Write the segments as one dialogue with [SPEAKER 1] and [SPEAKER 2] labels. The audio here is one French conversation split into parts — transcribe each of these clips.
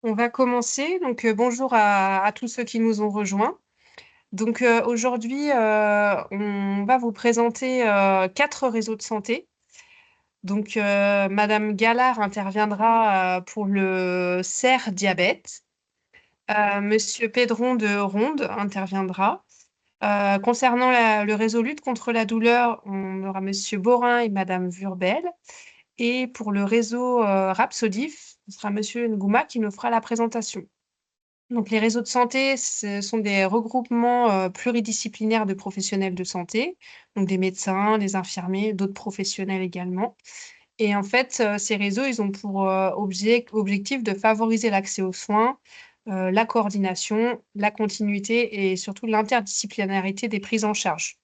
[SPEAKER 1] On va commencer. Donc, bonjour à tous ceux qui nous ont rejoints. Donc, aujourd'hui, on va vous présenter 4 réseaux de santé. Donc, Madame Gallard interviendra pour le CER diabète. Monsieur Pédron de Ronde interviendra. Concernant le réseau lutte contre la douleur, on aura Monsieur Borin et Madame Vurbel. Et pour le réseau Rhapsodif, ce sera Monsieur Ngouma qui nous fera la présentation. Donc, les réseaux de santé, ce sont des regroupements pluridisciplinaires de professionnels de santé, donc des médecins, des infirmiers, d'autres professionnels également. Et en fait, ces réseaux, ils ont pour objectif de favoriser l'accès aux soins, la coordination, la continuité et surtout l'interdisciplinarité des prises en charge.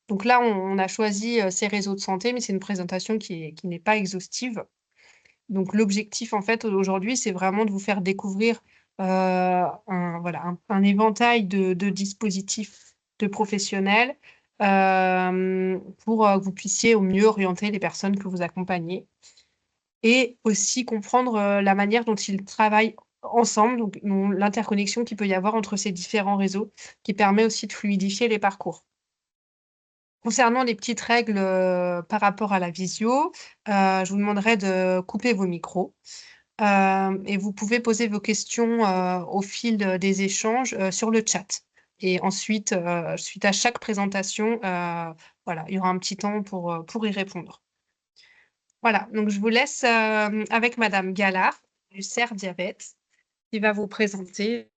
[SPEAKER 1] Donc là, on a choisi ces réseaux de santé, mais c'est une présentation qui n'est pas exhaustive. Donc l'objectif, en fait, aujourd'hui, c'est vraiment de vous faire découvrir un éventail de dispositifs de professionnels pour que vous puissiez au mieux orienter les personnes que vous accompagnez et aussi comprendre la manière dont ils travaillent ensemble, donc l'interconnexion qu'il peut y avoir entre ces différents réseaux, qui permet aussi de fluidifier les parcours. Concernant les petites règles par rapport à la visio, je vous demanderai de couper vos micros. Et vous pouvez poser vos questions au fil des échanges sur le chat. Et ensuite, suite à chaque présentation, voilà, il y aura un petit temps pour y répondre. Voilà, donc je vous laisse avec Madame Gallard du CER Diabète qui va vous présenter.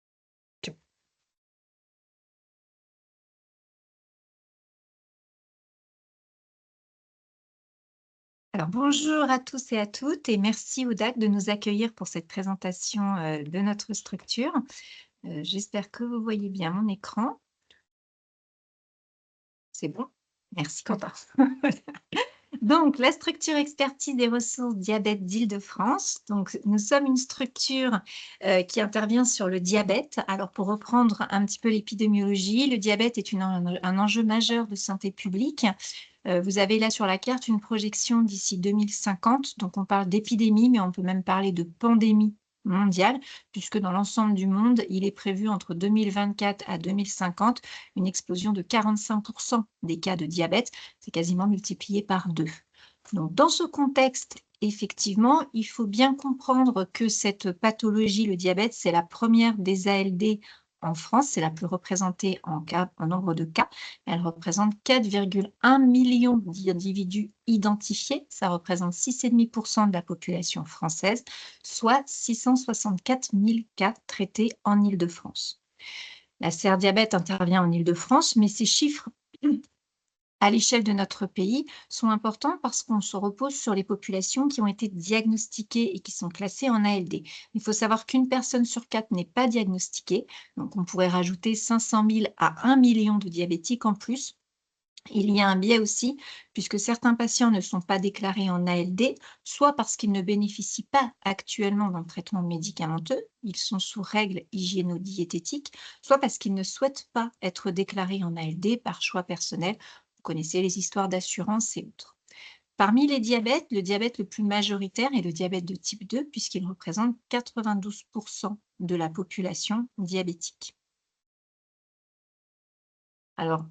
[SPEAKER 2] Alors, bonjour à tous et à toutes et merci Oudak de nous accueillir pour cette présentation de notre structure. J'espère que vous voyez bien mon écran. C'est bon? Merci Quentin. Donc, la structure expertise des ressources diabète d'Île-de-France. Donc, nous sommes une structure qui intervient sur le diabète. Alors, pour reprendre un petit peu l'épidémiologie, le diabète est un enjeu majeur de santé publique. Vous avez là sur la carte une projection d'ici 2050. Donc, on parle d'épidémie, mais on peut même parler de pandémie mondiale, puisque dans l'ensemble du monde, il est prévu entre 2024 à 2050 une explosion de 45% des cas de diabète. C'est quasiment multiplié par 2. Donc, dans ce contexte, effectivement, il faut bien comprendre que cette pathologie, le diabète, c'est la première des ALD en France, c'est la plus représentée en nombre de cas. Elle représente 4,1 millions d'individus identifiés. Ça représente 6,5% de la population française, soit 664 000 cas traités en Île-de-France. La CER Diabète intervient en Île-de-France, mais ces chiffres à l'échelle de notre pays sont importants parce qu'on se repose sur les populations qui ont été diagnostiquées et qui sont classées en ALD. Il faut savoir qu'une personne sur 4 n'est pas diagnostiquée, donc on pourrait rajouter 500 000 à 1 million de diabétiques en plus. Il y a un biais aussi, puisque certains patients ne sont pas déclarés en ALD, soit parce qu'ils ne bénéficient pas actuellement d'un traitement médicamenteux, ils sont sous règles hygiéno-diététiques, soit parce qu'ils ne souhaitent pas être déclarés en ALD par choix personnel. Vous connaissez les histoires d'assurance et autres. Parmi les diabètes, le diabète le plus majoritaire est le diabète de type 2, puisqu'il représente 92% de la population diabétique. Alors,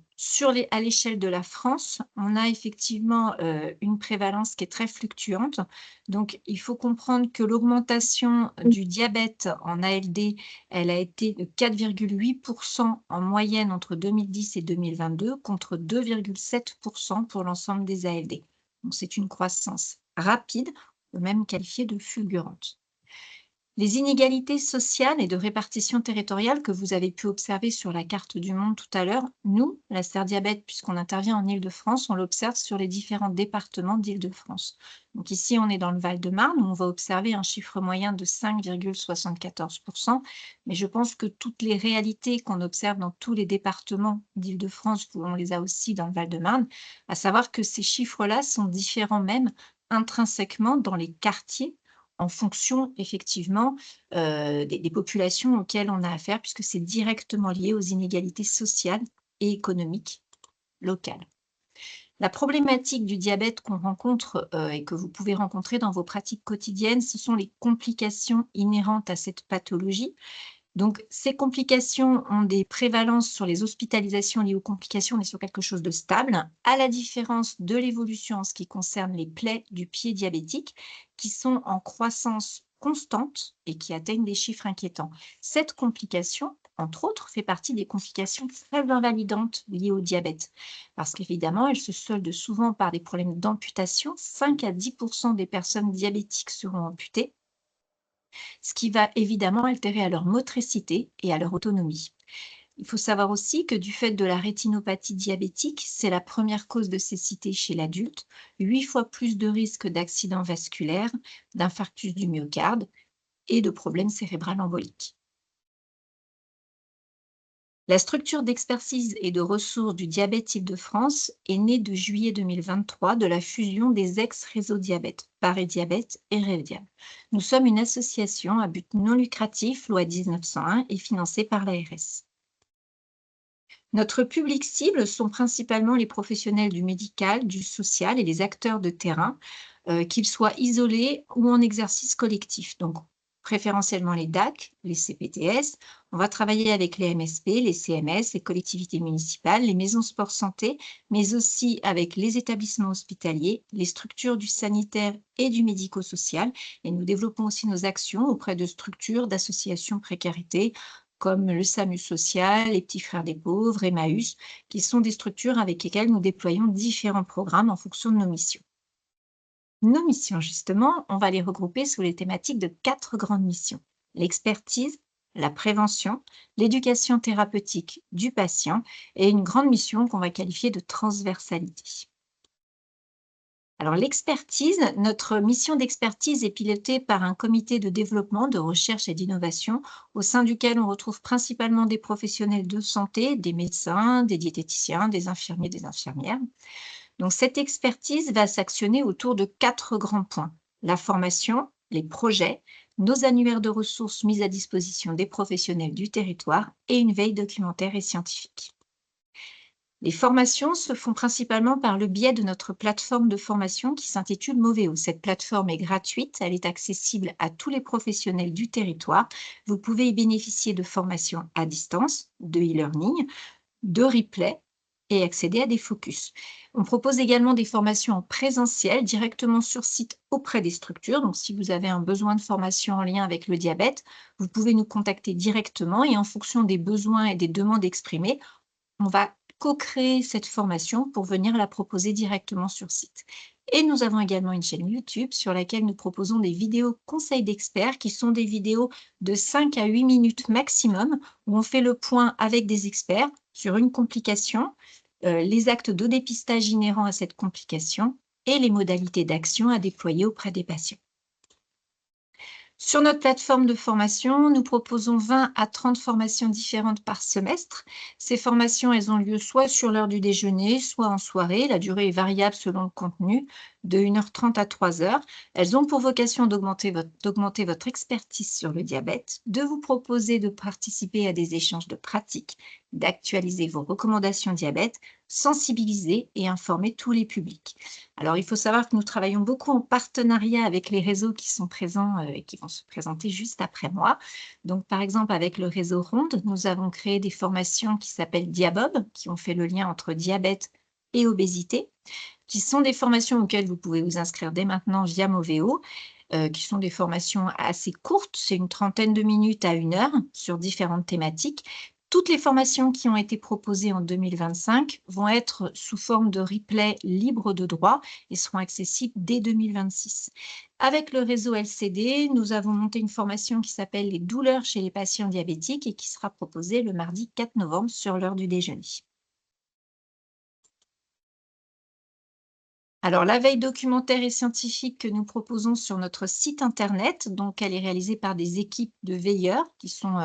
[SPEAKER 2] à l'échelle de la France, on a effectivement une prévalence qui est très fluctuante. Donc, il faut comprendre que l'augmentation du diabète en ALD, elle a été de 4,8% en moyenne entre 2010 et 2022, contre 2,7% pour l'ensemble des ALD. Donc, c'est une croissance rapide, on peut même qualifier de fulgurante. Les inégalités sociales et de répartition territoriale que vous avez pu observer sur la carte du monde tout à l'heure, nous, la CER Diabète, puisqu'on intervient en Île-de-France, on l'observe sur les différents départements d'Île-de-France. Donc ici, on est dans le Val-de-Marne, où on va observer un chiffre moyen de 5,74%, mais je pense que toutes les réalités qu'on observe dans tous les départements d'Île-de-France, on les a aussi dans le Val-de-Marne, à savoir que ces chiffres-là sont différents même intrinsèquement dans les quartiers, en fonction effectivement des populations auxquelles on a affaire, puisque c'est directement lié aux inégalités sociales et économiques locales. La problématique du diabète qu'on rencontre et que vous pouvez rencontrer dans vos pratiques quotidiennes, ce sont les complications inhérentes à cette pathologie. Donc, ces complications ont des prévalences sur les hospitalisations liées aux complications, mais sur quelque chose de stable, à la différence de l'évolution en ce qui concerne les plaies du pied diabétique, qui sont en croissance constante et qui atteignent des chiffres inquiétants. Cette complication, entre autres, fait partie des complications très invalidantes liées au diabète, parce qu'évidemment, elle se solde souvent par des problèmes d'amputation. 5 à 10% des personnes diabétiques seront amputées, ce qui va évidemment altérer à leur motricité et à leur autonomie. Il faut savoir aussi que du fait de la rétinopathie diabétique, c'est la première cause de cécité chez l'adulte, 8 fois plus de risques d'accident vasculaire, d'infarctus du myocarde et de problèmes cérébrales emboliques. La structure d'expertise et de ressources du diabète Île-de-France est née de juillet 2023 de la fusion des ex-réseaux diabète, Paris Diabète et Rédial. Nous sommes une association à but non lucratif, loi 1901, et financée par l'ARS. Notre public cible sont principalement les professionnels du médical, du social et les acteurs de terrain, qu'ils soient isolés ou en exercice collectif. Donc, préférentiellement les DAC, les CPTS. On va travailler avec les MSP, les CMS, les collectivités municipales, les maisons sport santé, mais aussi avec les établissements hospitaliers, les structures du sanitaire et du médico-social. Et nous développons aussi nos actions auprès de structures, d'associations précarité, comme le SAMU social, les Petits Frères des Pauvres, Emmaüs, qui sont des structures avec lesquelles nous déployons différents programmes en fonction de nos missions. Nos missions, justement, on va les regrouper sous les thématiques de 4 grandes missions: l'expertise, la prévention, l'éducation thérapeutique du patient et une grande mission qu'on va qualifier de transversalité. Alors, l'expertise, notre mission d'expertise est pilotée par un comité de développement, de recherche et d'innovation, au sein duquel on retrouve principalement des professionnels de santé, des médecins, des diététiciens, des infirmiers, des infirmières. Donc, cette expertise va s'actionner autour de 4 grands points: la formation, les projets, nos annuaires de ressources mis à disposition des professionnels du territoire et une veille documentaire et scientifique. Les formations se font principalement par le biais de notre plateforme de formation qui s'intitule Moveo. Cette plateforme est gratuite, elle est accessible à tous les professionnels du territoire. Vous pouvez y bénéficier de formations à distance, de e-learning, de replay et accéder à des focus. On propose également des formations en présentiel directement sur site auprès des structures. Donc, si vous avez un besoin de formation en lien avec le diabète, vous pouvez nous contacter directement et en fonction des besoins et des demandes exprimées, on va co-créer cette formation pour venir la proposer directement sur site. Et nous avons également une chaîne YouTube sur laquelle nous proposons des vidéos conseils d'experts qui sont des vidéos de 5 à 8 minutes maximum où on fait le point avec des experts sur une complication, les actes de dépistage inhérents à cette complication et les modalités d'action à déployer auprès des patients. Sur notre plateforme de formation, nous proposons 20 à 30 formations différentes par semestre. Ces formations, elles ont lieu soit sur l'heure du déjeuner, soit en soirée. La durée est variable selon le contenu, de 1h30 à 3h. Elles ont pour vocation d'augmenter votre expertise sur le diabète, de vous proposer de participer à des échanges de pratiques, d'actualiser vos recommandations diabète, sensibiliser et informer tous les publics. Alors, il faut savoir que nous travaillons beaucoup en partenariat avec les réseaux qui sont présents et qui vont se présenter juste après moi. Donc, par exemple, avec le réseau Ronde, nous avons créé des formations qui s'appellent Diabob, qui ont fait le lien entre diabète et obésité, qui sont des formations auxquelles vous pouvez vous inscrire dès maintenant via Moveo, qui sont des formations assez courtes, c'est une trentaine de minutes à 1 heure sur différentes thématiques. Toutes les formations qui ont été proposées en 2025 vont être sous forme de replay libre de droit et seront accessibles dès 2026. Avec le réseau LCD, nous avons monté une formation qui s'appelle « Les douleurs chez les patients diabétiques » et qui sera proposée le mardi 4 novembre sur l'heure du déjeuner. Alors, la veille documentaire et scientifique que nous proposons sur notre site internet, donc elle est réalisée par des équipes de veilleurs qui sont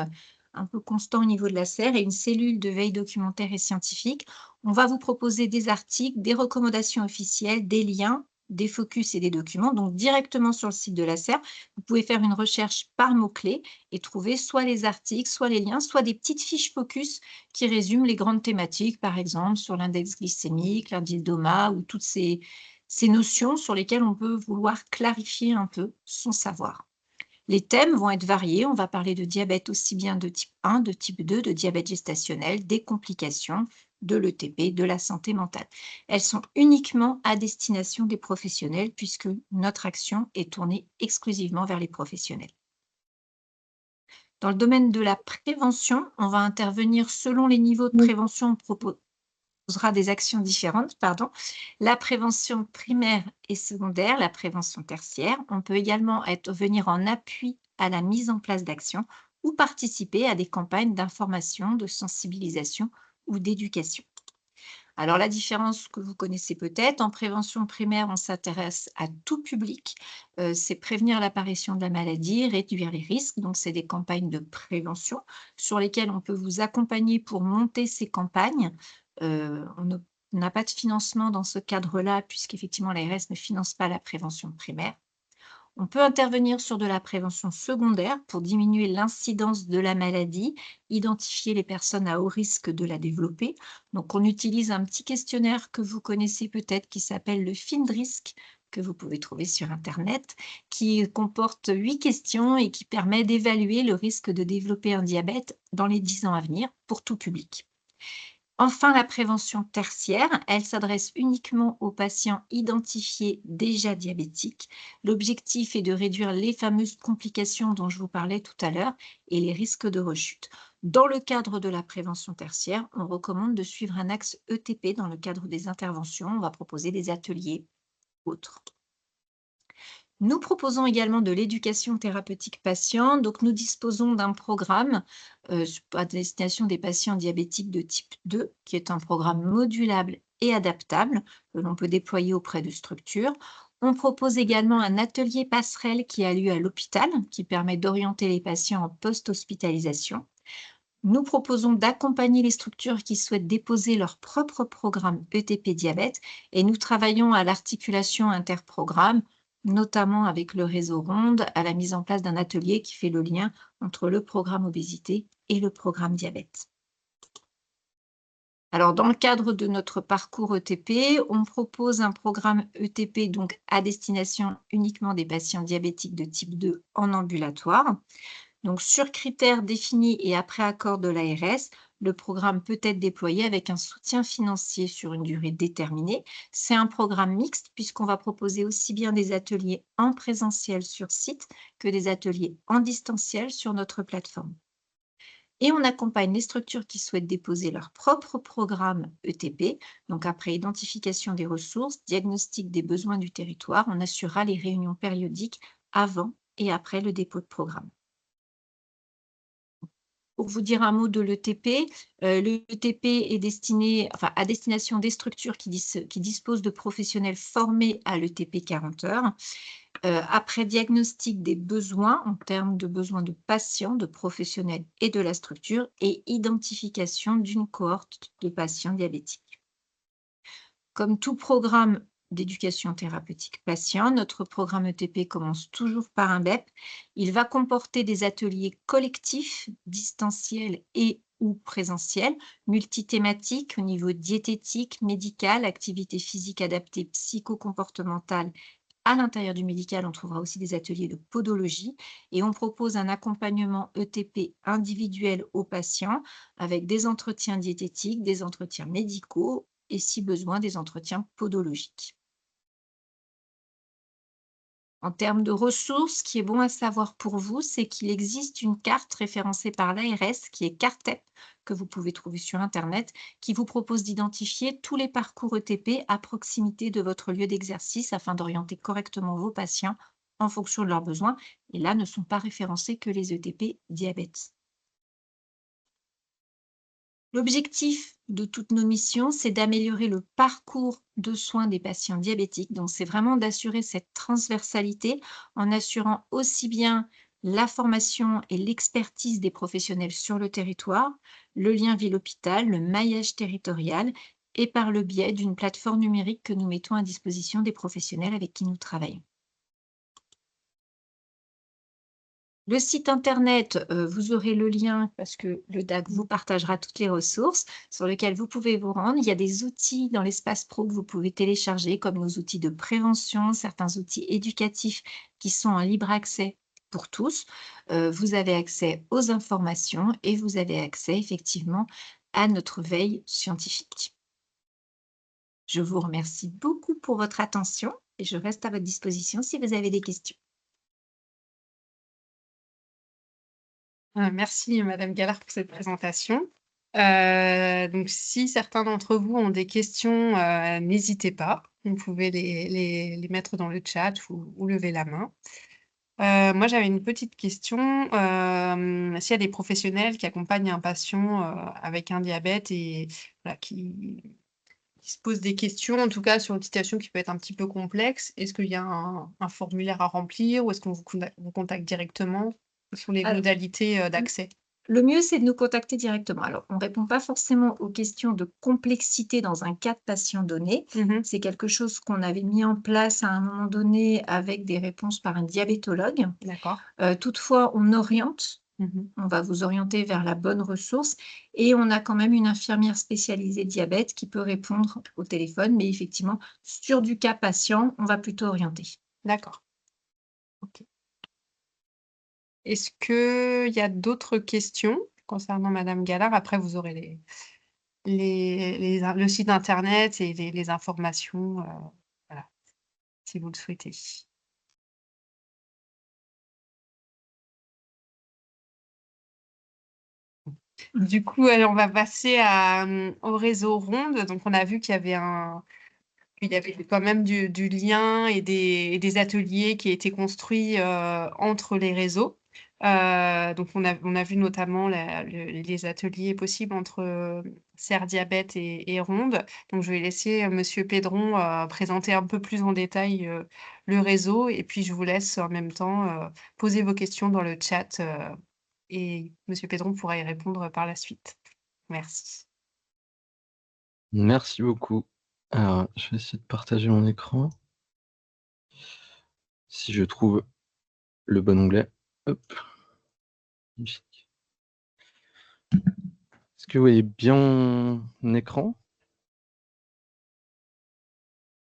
[SPEAKER 2] un peu constants au niveau de la serre et une cellule de veille documentaire et scientifique. On va vous proposer des articles, des recommandations officielles, des liens des focus et des documents. Donc, directement sur le site de la SER, vous pouvez faire une recherche par mots-clés et trouver soit les articles, soit les liens, soit des petites fiches focus qui résument les grandes thématiques, par exemple sur l'index glycémique, l'indice DOMA ou toutes ces notions sur lesquelles on peut vouloir clarifier un peu son savoir. Les thèmes vont être variés. On va parler de diabète aussi bien de type 1, de type 2, de diabète gestationnel, des complications, de l'ETP, de la santé mentale. Elles sont uniquement à destination des professionnels puisque notre action est tournée exclusivement vers les professionnels. Dans le domaine de la prévention, on va intervenir selon les niveaux de prévention. On proposera des actions différentes, pardon. La prévention primaire et secondaire, la prévention tertiaire. On peut également venir en appui à la mise en place d'actions ou participer à des campagnes d'information, de sensibilisation ou d'éducation. Alors, la différence que vous connaissez peut-être, en prévention primaire, on s'intéresse à tout public. C'est prévenir l'apparition de la maladie, réduire les risques. Donc, c'est des campagnes de prévention sur lesquelles on peut vous accompagner pour monter ces campagnes. On n'a pas de financement dans ce cadre-là, puisqu'effectivement, l'ARS ne finance pas la prévention primaire. On peut intervenir sur de la prévention secondaire pour diminuer l'incidence de la maladie, identifier les personnes à haut risque de la développer. Donc, on utilise un petit questionnaire que vous connaissez peut-être qui s'appelle le FINDRISC, que vous pouvez trouver sur Internet, qui comporte 8 questions et qui permet d'évaluer le risque de développer un diabète dans les 10 ans à venir pour tout public. Enfin, la prévention tertiaire, elle s'adresse uniquement aux patients identifiés déjà diabétiques. L'objectif est de réduire les fameuses complications dont je vous parlais tout à l'heure et les risques de rechute. Dans le cadre de la prévention tertiaire, on recommande de suivre un axe ETP dans le cadre des interventions. On va proposer des ateliers autres. Nous proposons également de l'éducation thérapeutique patient. Donc, nous disposons d'un programme à destination des patients diabétiques de type 2, qui est un programme modulable et adaptable que l'on peut déployer auprès de structures. On propose également un atelier passerelle qui a lieu à l'hôpital, qui permet d'orienter les patients en post-hospitalisation. Nous proposons d'accompagner les structures qui souhaitent déposer leur propre programme ETP diabète et nous travaillons à l'articulation interprogramme, notamment avec le réseau Ronde, à la mise en place d'un atelier qui fait le lien entre le programme obésité et le programme diabète. Alors, dans le cadre de notre parcours ETP, on propose un programme ETP donc à destination uniquement des patients diabétiques de type 2 en ambulatoire. Donc, sur critères définis et après accord de l'ARS, le programme peut être déployé avec un soutien financier sur une durée déterminée. C'est un programme mixte puisqu'on va proposer aussi bien des ateliers en présentiel sur site que des ateliers en distanciel sur notre plateforme. Et on accompagne les structures qui souhaitent déposer leur propre programme ETP. Donc, après identification des ressources, diagnostic des besoins du territoire, on assurera les réunions périodiques avant et après le dépôt de programme. Pour vous dire un mot de l'ETP, l'ETP est à destination des structures qui disposent de professionnels formés à l'ETP 40 heures. Après diagnostic des besoins en termes de besoins de patients, de professionnels et de la structure et identification d'une cohorte de patients diabétiques. Comme tout programme d'éducation thérapeutique patient, notre programme ETP commence toujours par un BEP. Il va comporter des ateliers collectifs, distanciels et ou présentiels, multithématiques au niveau diététique, médical, activité physique adaptée, psychocomportementale. À l'intérieur du médical, on trouvera aussi des ateliers de podologie et on propose un accompagnement ETP individuel aux patients avec des entretiens diététiques, des entretiens médicaux et si besoin, des entretiens podologiques. En termes de ressources, ce qui est bon à savoir pour vous, c'est qu'il existe une carte référencée par l'ARS qui est CARTEP, que vous pouvez trouver sur Internet, qui vous propose d'identifier tous les parcours ETP à proximité de votre lieu d'exercice afin d'orienter correctement vos patients en fonction de leurs besoins. Et là, ne sont pas référencés que les ETP diabète. L'objectif de toutes nos missions, c'est d'améliorer le parcours de soins des patients diabétiques. Donc, c'est vraiment d'assurer cette transversalité en assurant aussi bien la formation et l'expertise des professionnels sur le territoire, le lien ville-hôpital, le maillage territorial et par le biais d'une plateforme numérique que nous mettons à disposition des professionnels avec qui nous travaillons. Le site internet, vous aurez le lien parce que le DAC vous partagera toutes les ressources sur lesquelles vous pouvez vous rendre. Il y a des outils dans l'espace pro que vous pouvez télécharger, comme nos outils de prévention, certains outils éducatifs qui sont en libre accès pour tous. Vous avez accès aux informations et vous avez accès effectivement à notre veille scientifique. Je vous remercie beaucoup pour votre attention et je reste à votre disposition si vous avez des questions.
[SPEAKER 1] Merci Madame Gallard pour cette présentation. Donc si certains d'entre vous ont des questions, n'hésitez pas. Vous pouvez les mettre dans le chat ou lever la main. Moi, j'avais une petite question. S'il y a des professionnels qui accompagnent un patient, avec un diabète et voilà, qui se posent des questions, en tout cas sur une situation qui peut être un petit peu complexe, est-ce qu'il y a un formulaire à remplir ou est-ce qu'on vous contacte directement? Quelles sont les
[SPEAKER 2] Alors,
[SPEAKER 1] modalités, d'accès?
[SPEAKER 2] le mieux, c'est de nous contacter directement. Alors, on ne répond pas forcément aux questions de complexité dans un cas de patient donné.
[SPEAKER 1] Mmh.
[SPEAKER 2] C'est quelque chose qu'on avait mis en place à un moment donné avec des réponses par un diabétologue.
[SPEAKER 1] D'accord.
[SPEAKER 2] Toutefois, on oriente,
[SPEAKER 1] Mmh.
[SPEAKER 2] on va vous orienter vers la bonne ressource et on a quand même une infirmière spécialisée diabète qui peut répondre au téléphone. Mais effectivement, sur du cas patient, on va plutôt orienter.
[SPEAKER 1] D'accord. OK. Est-ce qu'il y a d'autres questions concernant madame Gallard? Après, vous aurez le site internet et les informations, voilà, si vous le souhaitez. Du coup, on va passer au réseau Ronde. Donc on a vu qu'il y avait quand même du lien et des ateliers qui étaient construits, entre les réseaux. Donc on a vu notamment les ateliers possibles entre, Serre Diabète et Ronde. Donc je vais laisser, monsieur Pédron, présenter un peu plus en détail, le réseau et puis je vous laisse en même temps, poser vos questions dans le chat, et monsieur Pédron pourra y répondre par la suite. Merci.
[SPEAKER 3] Merci beaucoup. Alors, je vais essayer de partager mon écran. Si je trouve le bon onglet. Hop. Magnifique. Est-ce que vous voyez bien mon écran?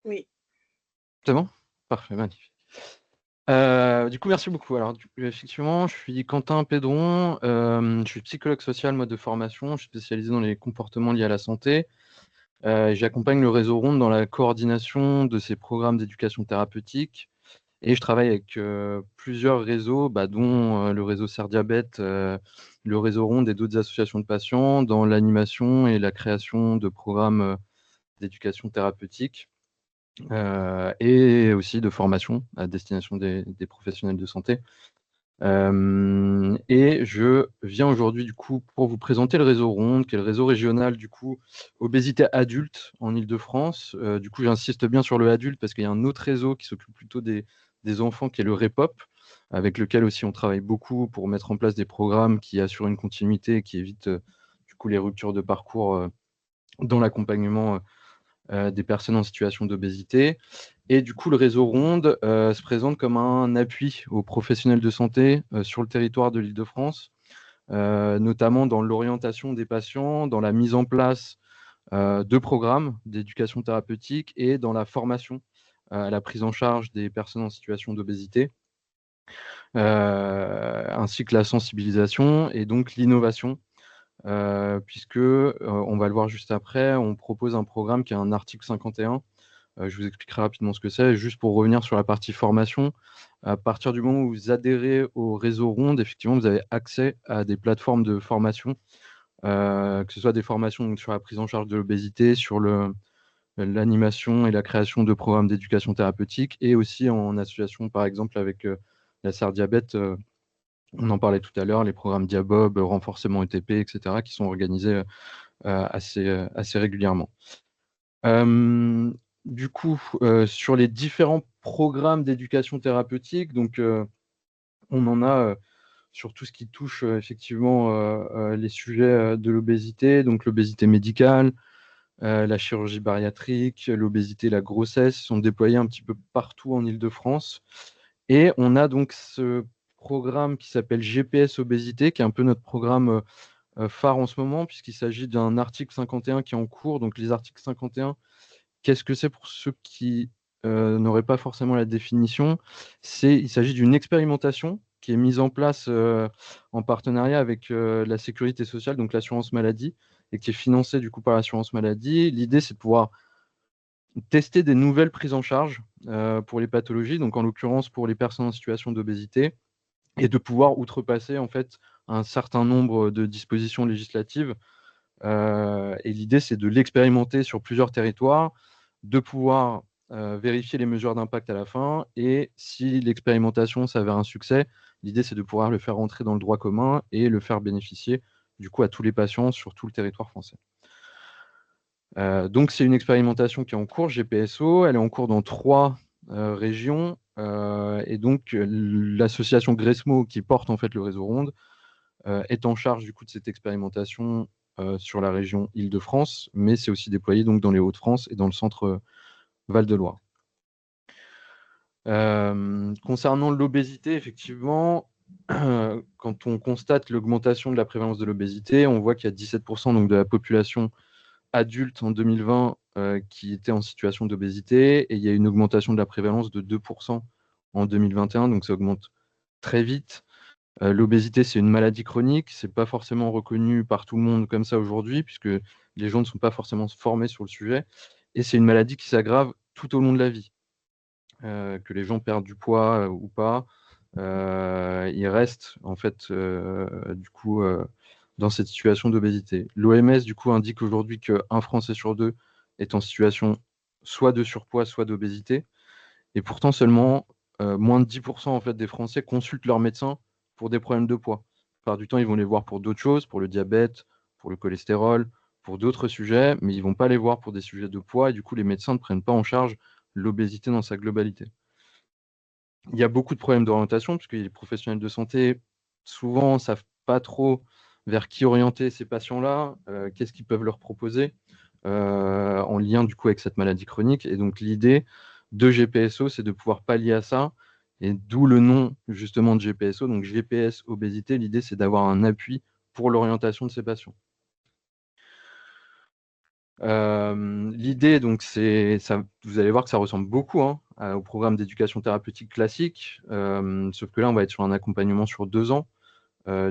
[SPEAKER 1] Oui.
[SPEAKER 3] C'est bon? Parfait, magnifique. Du coup, merci beaucoup. Alors, effectivement, je suis Quentin Pédron, je suis psychologue social, mode de formation. Je suis spécialisé dans les comportements liés à la santé. Et j'accompagne le réseau Ronde dans la coordination de ces programmes d'éducation thérapeutique. Et je travaille avec plusieurs réseaux, dont le réseau Serre Diabète, le réseau Ronde et d'autres associations de patients dans l'animation et la création de programmes d'éducation thérapeutique et aussi de formation à destination des professionnels de santé. Et je viens aujourd'hui du coup pour vous présenter le réseau Ronde, qui est le réseau régional du coup obésité adulte en Île-de-France. Du coup, j'insiste bien sur le adulte parce qu'il y a un autre réseau qui s'occupe plutôt des enfants, qui est le REPOP, avec lequel aussi on travaille beaucoup pour mettre en place des programmes qui assurent une continuité et qui évitent du coup les ruptures de parcours dans l'accompagnement des personnes en situation d'obésité. Et du coup, le réseau Ronde se présente comme un appui aux professionnels de santé sur le territoire de l'Île-de-France, notamment dans l'orientation des patients, dans la mise en place de programmes d'éducation thérapeutique et dans la formation à la prise en charge des personnes en situation d'obésité, ainsi que la sensibilisation et donc l'innovation, puisque, on va le voir juste après, on propose un programme qui a un article 51. Je vous expliquerai rapidement ce que c'est. Juste pour revenir sur la partie formation, à partir du moment où vous adhérez au réseau Ronde, effectivement, vous avez accès à des plateformes de formation, que ce soit des formations donc sur la prise en charge de l'obésité, sur l'animation et la création de programmes d'éducation thérapeutique et aussi en association, par exemple, avec la Serre Diabète, on en parlait tout à l'heure, les programmes Diabob, renforcement ETP, etc., qui sont organisés assez régulièrement. Du coup, sur les différents programmes d'éducation thérapeutique, donc on en a sur tout ce qui touche effectivement les sujets de l'obésité, donc l'obésité médicale, la chirurgie bariatrique, l'obésité, la grossesse, sont déployés un petit peu partout en Île-de-France. Et on a donc ce programme qui s'appelle GPS Obésité, qui est un peu notre programme phare en ce moment, puisqu'il s'agit d'un article 51 qui est en cours. Donc les articles 51, qu'est-ce que c'est pour ceux qui n'auraient pas forcément la définition? Il s'agit d'une expérimentation qui est mise en place en partenariat avec la sécurité sociale, donc l'assurance maladie, et qui est financée du coup par l'assurance maladie. L'idée, c'est de pouvoir tester des nouvelles prises en charge pour les pathologies, donc en l'occurrence pour les personnes en situation d'obésité, et de pouvoir outrepasser en fait un certain nombre de dispositions législatives. Et l'idée, c'est de l'expérimenter sur plusieurs territoires, de pouvoir vérifier les mesures d'impact à la fin, et si l'expérimentation s'avère un succès, l'idée, c'est de pouvoir le faire rentrer dans le droit commun et le faire bénéficier du coup à tous les patients sur tout le territoire français. Donc c'est une expérimentation qui est en cours, GPSO, elle est en cours dans 3 régions, et donc l'association Gresmo qui porte en fait le réseau Ronde est en charge du coup de cette expérimentation sur la région Île-de-France, mais c'est aussi déployé donc dans les Hauts-de-France et dans le centre Val-de-Loire. Concernant l'obésité, effectivement, quand on constate l'augmentation de la prévalence de l'obésité, on voit qu'il y a 17% donc de la population adulte en 2020 qui était en situation d'obésité, et il y a une augmentation de la prévalence de 2% en 2021, donc ça augmente très vite. L'obésité, c'est une maladie chronique, c'est pas forcément reconnu par tout le monde comme ça aujourd'hui, puisque les gens ne sont pas forcément formés sur le sujet, et c'est une maladie qui s'aggrave tout au long de la vie. Que les gens perdent du poids ou pas, ils restent en fait du coup dans cette situation d'obésité. L'OMS du coup indique aujourd'hui qu'un Français sur 2 est en situation soit de surpoids, soit d'obésité, et pourtant seulement moins de 10% en fait des Français consultent leur médecin pour des problèmes de poids. La plupart du temps, ils vont les voir pour d'autres choses, pour le diabète, pour le cholestérol, pour d'autres sujets, mais ils vont pas les voir pour des sujets de poids, et du coup, les médecins ne prennent pas en charge l'obésité dans sa globalité. Il y a beaucoup de problèmes d'orientation, puisque les professionnels de santé, souvent, ne savent pas trop vers qui orienter ces patients-là, qu'est-ce qu'ils peuvent leur proposer, en lien du coup avec cette maladie chronique. Et donc l'idée de GPSO, c'est de pouvoir pallier à ça, et d'où le nom justement de GPSO, donc GPS obésité. L'idée, c'est d'avoir un appui pour l'orientation de ces patients. L'idée, donc, c'est ça, vous allez voir que ça ressemble beaucoup au programme d'éducation thérapeutique classique, sauf que là, on va être sur un accompagnement sur 2 ans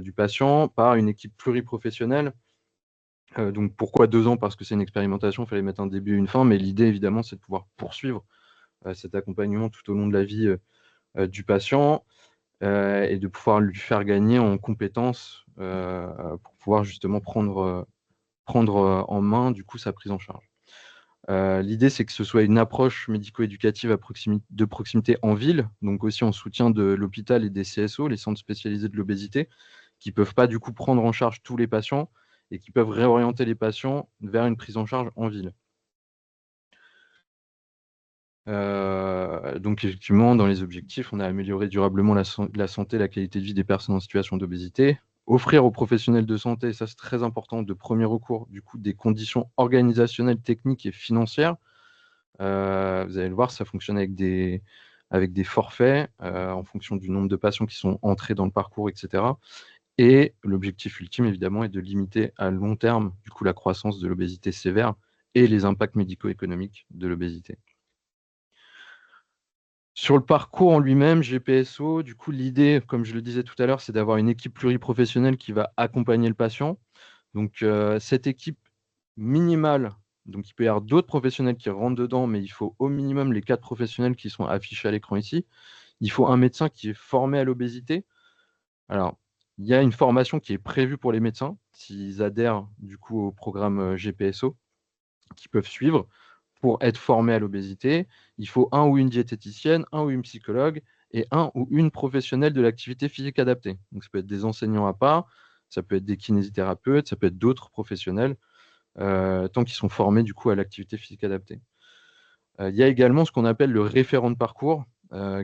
[SPEAKER 3] du patient par une équipe pluriprofessionnelle. Donc pourquoi 2 ans? Parce que c'est une expérimentation, il fallait mettre un début et une fin, mais l'idée, évidemment, c'est de pouvoir poursuivre cet accompagnement tout au long de la vie du patient, et de pouvoir lui faire gagner en compétences pour pouvoir justement prendre en main du coup sa prise en charge. L'idée, c'est que ce soit une approche médico-éducative de proximité en ville, donc aussi en soutien de l'hôpital et des CSO, les centres spécialisés de l'obésité, qui ne peuvent pas du coup prendre en charge tous les patients et qui peuvent réorienter les patients vers une prise en charge en ville. Donc effectivement, dans les objectifs, on a amélioré durablement la santé et la qualité de vie des personnes en situation d'obésité, offrir aux professionnels de santé, et ça c'est très important, de premier recours, du coup, des conditions organisationnelles, techniques et financières. Vous allez le voir, ça fonctionne avec des forfaits en fonction du nombre de patients qui sont entrés dans le parcours, etc. Et l'objectif ultime, évidemment, est de limiter à long terme, du coup, la croissance de l'obésité sévère et les impacts médico-économiques de l'obésité. Sur le parcours en lui-même, GPSO, du coup, l'idée, comme je le disais tout à l'heure, c'est d'avoir une équipe pluriprofessionnelle qui va accompagner le patient. Donc, cette équipe minimale, donc il peut y avoir d'autres professionnels qui rentrent dedans, mais il faut au minimum les 4 professionnels qui sont affichés à l'écran ici. Il faut un médecin qui est formé à l'obésité. Alors, il y a une formation qui est prévue pour les médecins, s'ils adhèrent du coup au programme GPSO, qui peuvent suivre pour être formés à l'obésité. Il faut un ou une diététicienne, un ou une psychologue et un ou une professionnelle de l'activité physique adaptée. Donc, ça peut être des enseignants à part, ça peut être des kinésithérapeutes, ça peut être d'autres professionnels, tant qu'ils sont formés du coup à l'activité physique adaptée. Il y a également ce qu'on appelle le référent de parcours,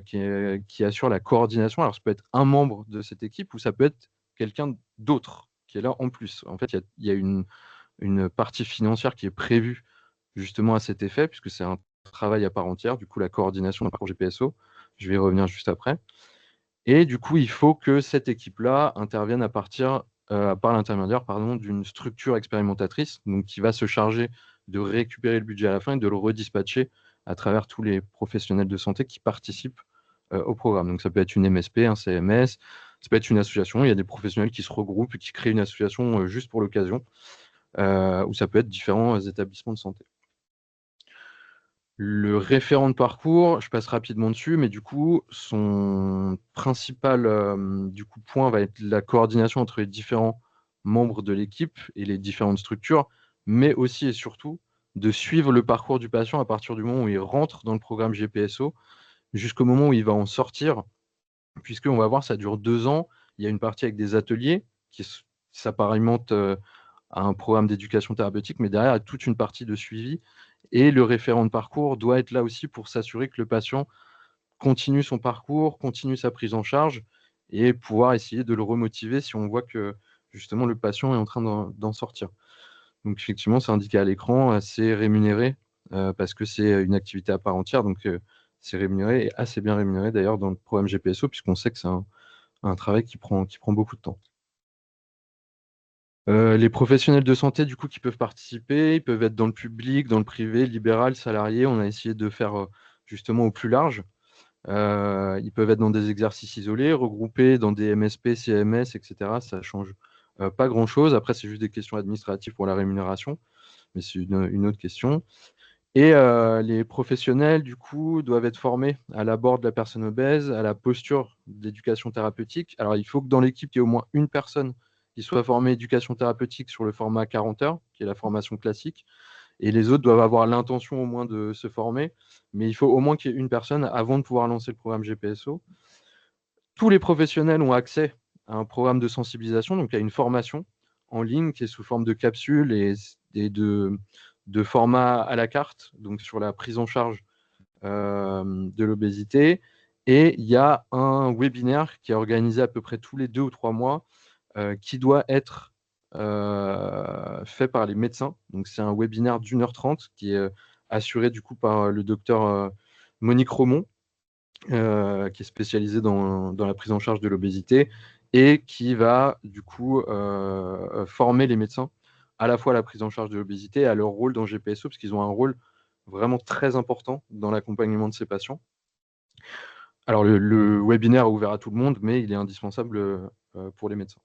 [SPEAKER 3] qui assure la coordination. Alors, ça peut être un membre de cette équipe ou ça peut être quelqu'un d'autre qui est là en plus. En fait, il y a une partie financière qui est prévue justement à cet effet, puisque c'est un travail à part entière, du coup la coordination d'un parcours GPSO. Je vais y revenir juste après. Et du coup, il faut que cette équipe-là intervienne par l'intermédiaire d'une structure expérimentatrice, donc qui va se charger de récupérer le budget à la fin et de le redispatcher à travers tous les professionnels de santé qui participent au programme. Donc ça peut être une MSP, un CMS, ça peut être une association. Il y a des professionnels qui se regroupent et qui créent une association juste pour l'occasion, ou ça peut être différents établissements de santé. Le référent de parcours, je passe rapidement dessus, mais du coup, son principal point va être la coordination entre les différents membres de l'équipe et les différentes structures, mais aussi et surtout de suivre le parcours du patient à partir du moment où il rentre dans le programme GPSO jusqu'au moment où il va en sortir, puisqu'on va voir, ça dure 2 ans. Il y a une partie avec des ateliers qui s'apparentent à un programme d'éducation thérapeutique, mais derrière, il y a toute une partie de suivi. Et le référent de parcours doit être là aussi pour s'assurer que le patient continue son parcours, continue sa prise en charge et pouvoir essayer de le remotiver si on voit que justement le patient est en train d'en sortir. Donc effectivement, c'est indiqué à l'écran, c'est rémunéré parce que c'est une activité à part entière. Donc c'est rémunéré et assez bien rémunéré d'ailleurs dans le programme GPSO puisqu'on sait que c'est un travail qui prend beaucoup de temps. Les professionnels de santé, du coup, qui peuvent participer, ils peuvent être dans le public, dans le privé, libéral, salarié. On a essayé de faire justement au plus large. Ils peuvent être dans des exercices isolés, regroupés dans des MSP, CMS, etc. Ça change pas grand-chose. Après, c'est juste des questions administratives pour la rémunération, mais c'est une autre question. Et les professionnels, du coup, doivent être formés à l'abord de la personne obèse, à la posture d'éducation thérapeutique. Alors, il faut que dans l'équipe, il y ait au moins une personne qui soit formée éducation thérapeutique sur le format 40 heures, qui est la formation classique. Et les autres doivent avoir l'intention au moins de se former. Mais il faut au moins qu'il y ait une personne avant de pouvoir lancer le programme GPSO. Tous les professionnels ont accès à un programme de sensibilisation, donc à une formation en ligne qui est sous forme de capsules et de format à la carte, donc sur la prise en charge de l'obésité. Et il y a un webinaire qui est organisé à peu près tous les 2 ou 3 mois, qui doit être fait par les médecins. Donc c'est un webinaire d'1h30 qui est assuré du coup par le docteur Monique Romont, qui est spécialisée dans la prise en charge de l'obésité et qui va du coup former les médecins à la fois à la prise en charge de l'obésité et à leur rôle dans GPSO, parce qu'ils ont un rôle vraiment très important dans l'accompagnement de ces patients. Alors le webinaire est ouvert à tout le monde, mais il est indispensable pour les médecins.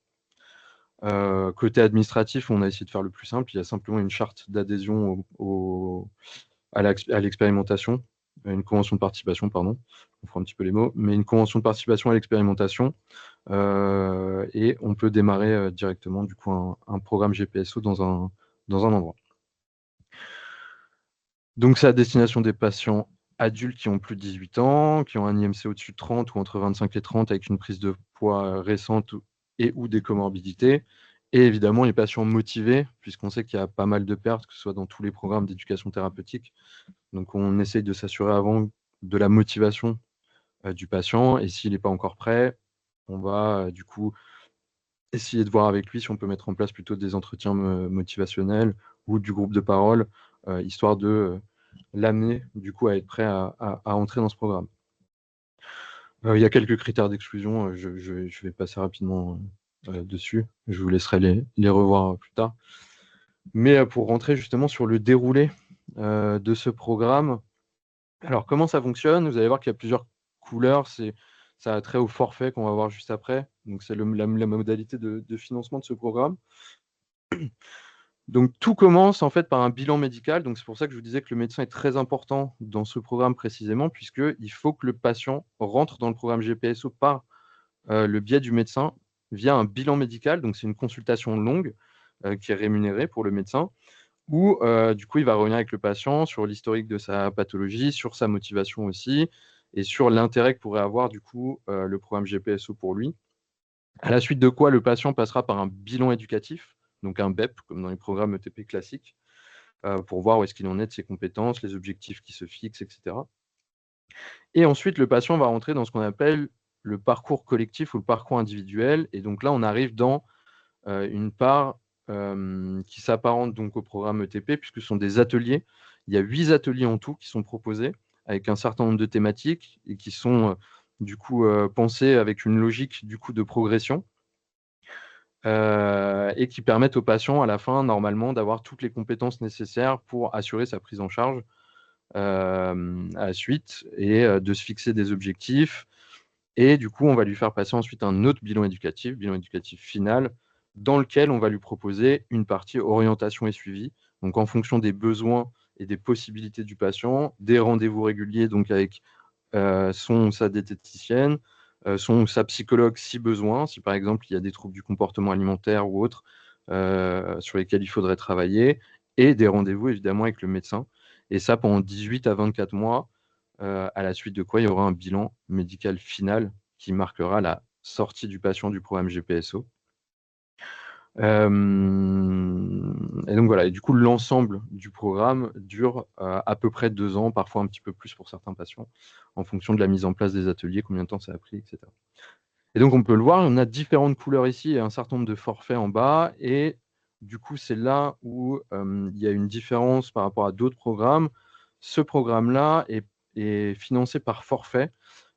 [SPEAKER 3] Côté administratif, on a essayé de faire le plus simple. Il y a simplement une charte d'adhésion à l'expérimentation, une convention de participation, pardon, on fera un petit peu les mots, mais une convention de participation à l'expérimentation, et on peut démarrer directement du coup un programme GPSO dans un endroit. Donc c'est à destination des patients adultes qui ont plus de 18 ans, qui ont un IMC au-dessus de 30 ou entre 25 et 30 avec une prise de poids récente ou des comorbidités. Et évidemment, les patients motivés, puisqu'on sait qu'il y a pas mal de pertes, que ce soit dans tous les programmes d'éducation thérapeutique. Donc on essaye de s'assurer avant de la motivation du patient. Et s'il n'est pas encore prêt, on va du coup essayer de voir avec lui si on peut mettre en place plutôt des entretiens motivationnels ou du groupe de parole, histoire de l'amener du coup à être prêt à entrer dans ce programme. Il y a quelques critères d'exclusion, je vais passer rapidement dessus. Je vous laisserai les revoir plus tard. Mais pour rentrer justement sur le déroulé de ce programme, alors comment ça fonctionne? Vous allez voir qu'il y a plusieurs couleurs. Ça a trait au forfait qu'on va voir juste après. Donc c'est la modalité de financement de ce programme. Donc tout commence en fait par un bilan médical. Donc c'est pour ça que je vous disais que le médecin est très important dans ce programme précisément, puisqu'il faut que le patient rentre dans le programme GPSO par le biais du médecin via un bilan médical. Donc c'est une consultation longue qui est rémunérée pour le médecin, où du coup il va revenir avec le patient sur l'historique de sa pathologie, sur sa motivation aussi, et sur l'intérêt que pourrait avoir du coup le programme GPSO pour lui. À la suite de quoi le patient passera par un bilan éducatif, donc un BEP, comme dans les programmes ETP classiques, pour voir où est-ce qu'il en est de ses compétences, les objectifs qui se fixent, etc. Et ensuite, le patient va rentrer dans ce qu'on appelle le parcours collectif ou le parcours individuel. Et donc là, on arrive dans une part qui s'apparente donc au programme ETP, puisque ce sont des ateliers il y a 8 ateliers en tout qui sont proposés avec un certain nombre de thématiques et qui sont du coup pensés avec une logique du coup de progression et qui permettent aux patients à la fin normalement d'avoir toutes les compétences nécessaires pour assurer sa prise en charge à la suite et de se fixer des objectifs. Et du coup, on va lui faire passer ensuite un autre bilan éducatif final, dans lequel on va lui proposer une partie orientation et suivi. Donc, en fonction des besoins et des possibilités du patient, des rendez-vous réguliers, donc avec son ou sa diététicienne, son ou sa psychologue si besoin, si par exemple il y a des troubles du comportement alimentaire ou autres sur lesquels il faudrait travailler, et des rendez-vous évidemment avec le médecin. Et ça pendant 18 à 24 mois, à la suite de quoi il y aura un bilan médical final qui marquera la sortie du patient du programme GPSO. Et donc voilà, et du coup l'ensemble du programme dure à peu près 2 ans, parfois un petit peu plus pour certains patients, en fonction de la mise en place des ateliers, combien de temps ça a pris, etc. Et donc on peut le voir, on a différentes couleurs ici et un certain nombre de forfaits en bas, et du coup c'est là où il y a une différence par rapport à d'autres programmes. Ce programme-là est financé par forfait.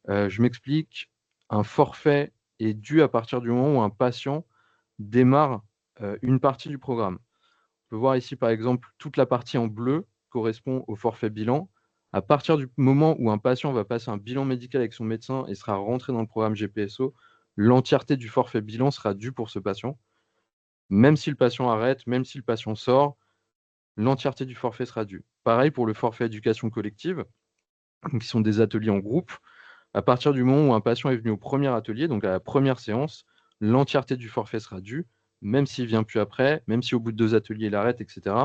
[SPEAKER 3] Je m'explique, un forfait est dû à partir du moment où un patient démarre une partie du programme. On peut voir ici, par exemple, toute la partie en bleu correspond au forfait bilan. À partir du moment où un patient va passer un bilan médical avec son médecin et sera rentré dans le programme GPSO, l'entièreté du forfait bilan sera due pour ce patient. Même si le patient arrête, même si le patient sort, l'entièreté du forfait sera due. Pareil pour le forfait éducation collective, qui sont des ateliers en groupe. À partir du moment où un patient est venu au premier atelier, donc à la première séance, l'entièreté du forfait sera due, même s'il ne vient plus après, même si au bout de 2 ateliers, il arrête, etc.